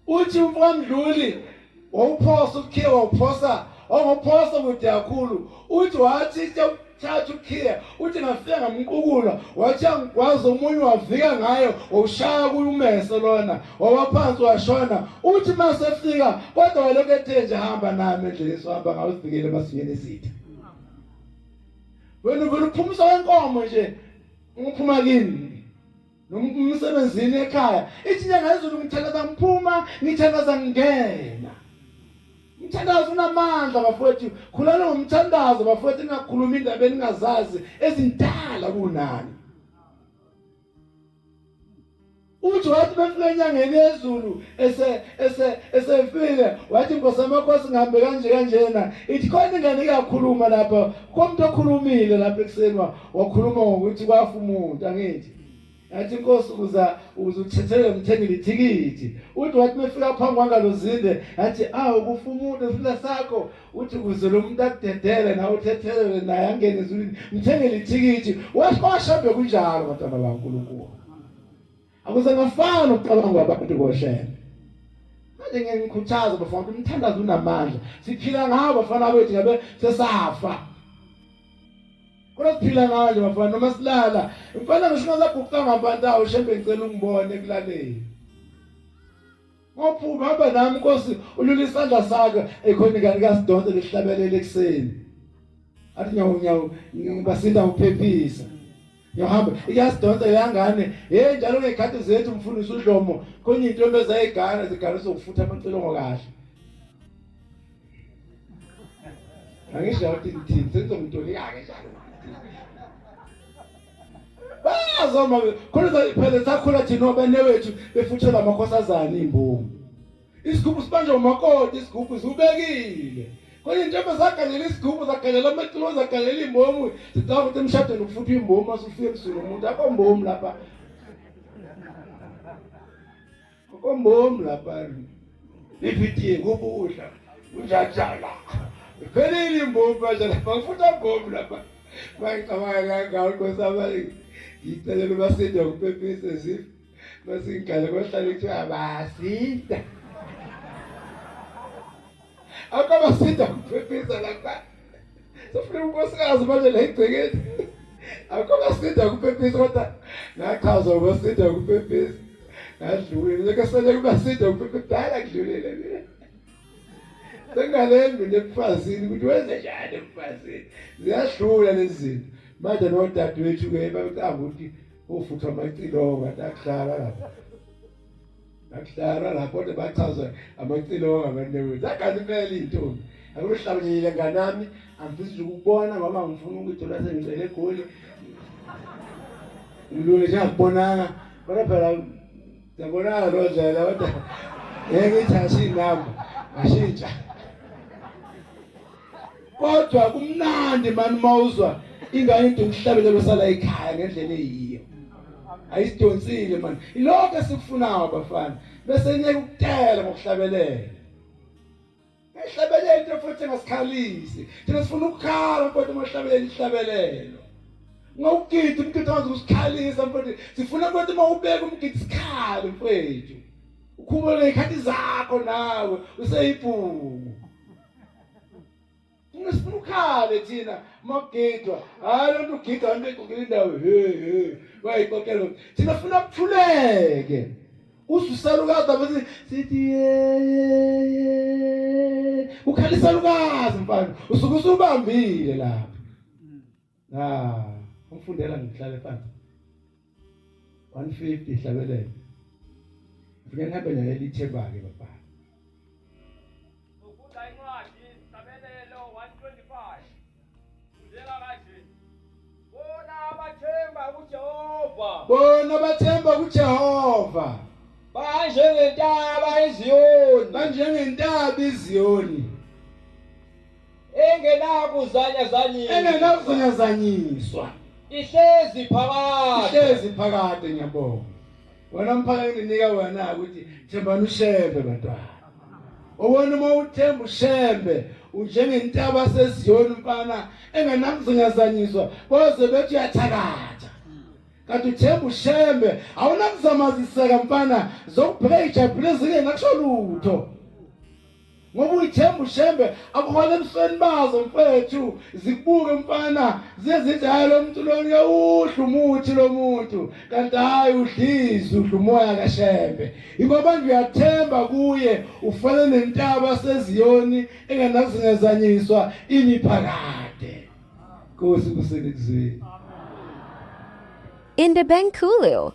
uthi umfamdluli wawuphosa ukhiye wawuphosa ongophosa kude kakhulu uthi wathi thatha ukhiye uthi ngafika ngamqukula wathi angikwazi umunye wavika ngayo wawushaya kuye umese lona wawaphansi washona uthi masefika kodwa walokho ethe nje hamba nami endleleni sohamba ngawo sifikele emasingeni esitha wena uphumisa wenkomo nje ungiphuma kini nomsebenzini ekhaya ithi nyanga izulu ngithandaza ngiphuma ngithandaza ngingena umthandazo unamandla bafowethu khulana ngomthandazo bafowethu ningakhuluma indaba eningazazi ezindala kunani uthi wathi befika enyangeni yezulu esefile wathi inkosi amakhosi ngihambe kanjena ithi khona ingane ikakhuluma lapha komuntu okhulumile lapha ekuseni wakhuluma ngokuthi kwafa umuntu angithi athi inkosi uzuthethele umthengile ithikithi uthi wathi mefika phambi kwangalozinde athi kufa umuntu esifuna sakho uthi kuze lo muntu akudedele nawe uthethelele naye angene ezulwini mthengile ithikithi washambe kunjalo bantwana baNkulunkulu akuze ngafana nokucabanga kwabantu koshela manje ngikhuthaza bafana umthandazo unamandla siphila ngabo bafana bethu ngabe sesafa kuphila ngalo bafana noma silala mfana ngisho ngaguqa ngabantu shembe ngicela ungibone ekulaleni ngophuma hamba nami Nkosi ulula isandla sakhe ekhona ingane kaSidonse lihlabelele ekseni athi nyawo ngibasinda uphephisa yohamba iyasidonse yangane njalo ngekhathi zethu umfundisi uDlomo konye intombi ezayigana zigana sokufutha amacilongo kahle angisho ukuthi ngithini senzomntoli yake njalo bazoma khona phela sakhula thina abanewethu befuthela amakhosazana imbomu isigubhu sibanje umakoti isigubhu zubekile konye intombi zagalela isigubhu zagalela amacilongo zagalela imbomu zicaba ukuthi emshadweni ukufutha imbomu asufike emsini umuntu akombomu lapha akombomu lapha ifitiye kubudla unjajala phelile imbomu manje lapha ngifutha imbomu lapha bayicabanga ngawo Nkosi abali ngicela basinda kuphephisa zifu basingale kwahlala kuthi abasinda akabasinda kuphephisa lapha sofuna unkosikazi manje la igcekeni akabasinda kuphephisa kodwa ngachaza basinda kuphephisa ngadlule lekasele kubasinda kuphephisa dala kudlulele mina sengalembi nebufazini ukuthi wenze njani ebufazini ziyahlula lezi zinto manje nodadewethu ke bacanga ukuthi ufutha amacilongo atakuhlala lapha akuhlala lapho kodwa bachaza amacilongo abanewethu akazi phela intombi akuhlabelile nganami angifisi ukubona ngoba ngifuna ukuthola sengicela egoli ngilule nje akubonanga kodwa phela ngiyabona rozela kodwa ngithi asinamba ashintsha kodwa kumnandi mani mawuzwa ingane into umhlabelelo sala ekhaya ngendlela eyiyo ayisidonsile mani ilokho esikufunayo bafana bese nyeke ukutela ngokuhlabelela ehlabelelo into futhi ngasikhalisi thina sifuna ukukhala mfowethu mohlabelela ihlabelelo ngawugidi umgidi wazi usikhalisa mfowethu sifuna ukuthi mawubeka umgidi sikhale mfowethu ukhumule ikhathi zakho nawe useyibhuku ngisifuna ukhale thina magidwa hayi lonto ugidwa ngekukile indawo bayixoxela thina sifuna ukuthuleke ususalukazi bese sithi ukhalisa lukazi mfana usuke usubambile lapha umfundela ngihlale phansi 150 ihlabelele ufike ngihambe naye litheba ke baba Ukudla incwadi, sabelelo 1 bona bathemba kuJehova banjengentaba iZiyoni banjengentaba iZiyoni engenakuzanyazanyiswa engenakuzanyazanyiswa ihlezi phakathi ihlezi phakade. Ngiyabonga wena mphakeni nika wena ukuthi thembani ushembe bantwana. Ubona uma uthemba ushembe unjengentaba seZiyoni mfana engenakuzanyazanyiswa boze bethi uyathakatha. Kanti uthemba ushembe awunakuzamaziseka mfana zokubheka ijabule zike ngakusho lutho. Ngoba uyithemba ushembe akuhole ebusweni bazo mfethu zikubuke mfana ziyezithi hayi lo muntu lona udla umuthi lo muntu kanti hayi udliza udla umoya kaShembe. Ingoba nje uyathemba kuye ufana nentaba seZiyoni engenakuzanyazanyiswa imiphakade. Nkosi kusenikuzweni. Indebenkulu.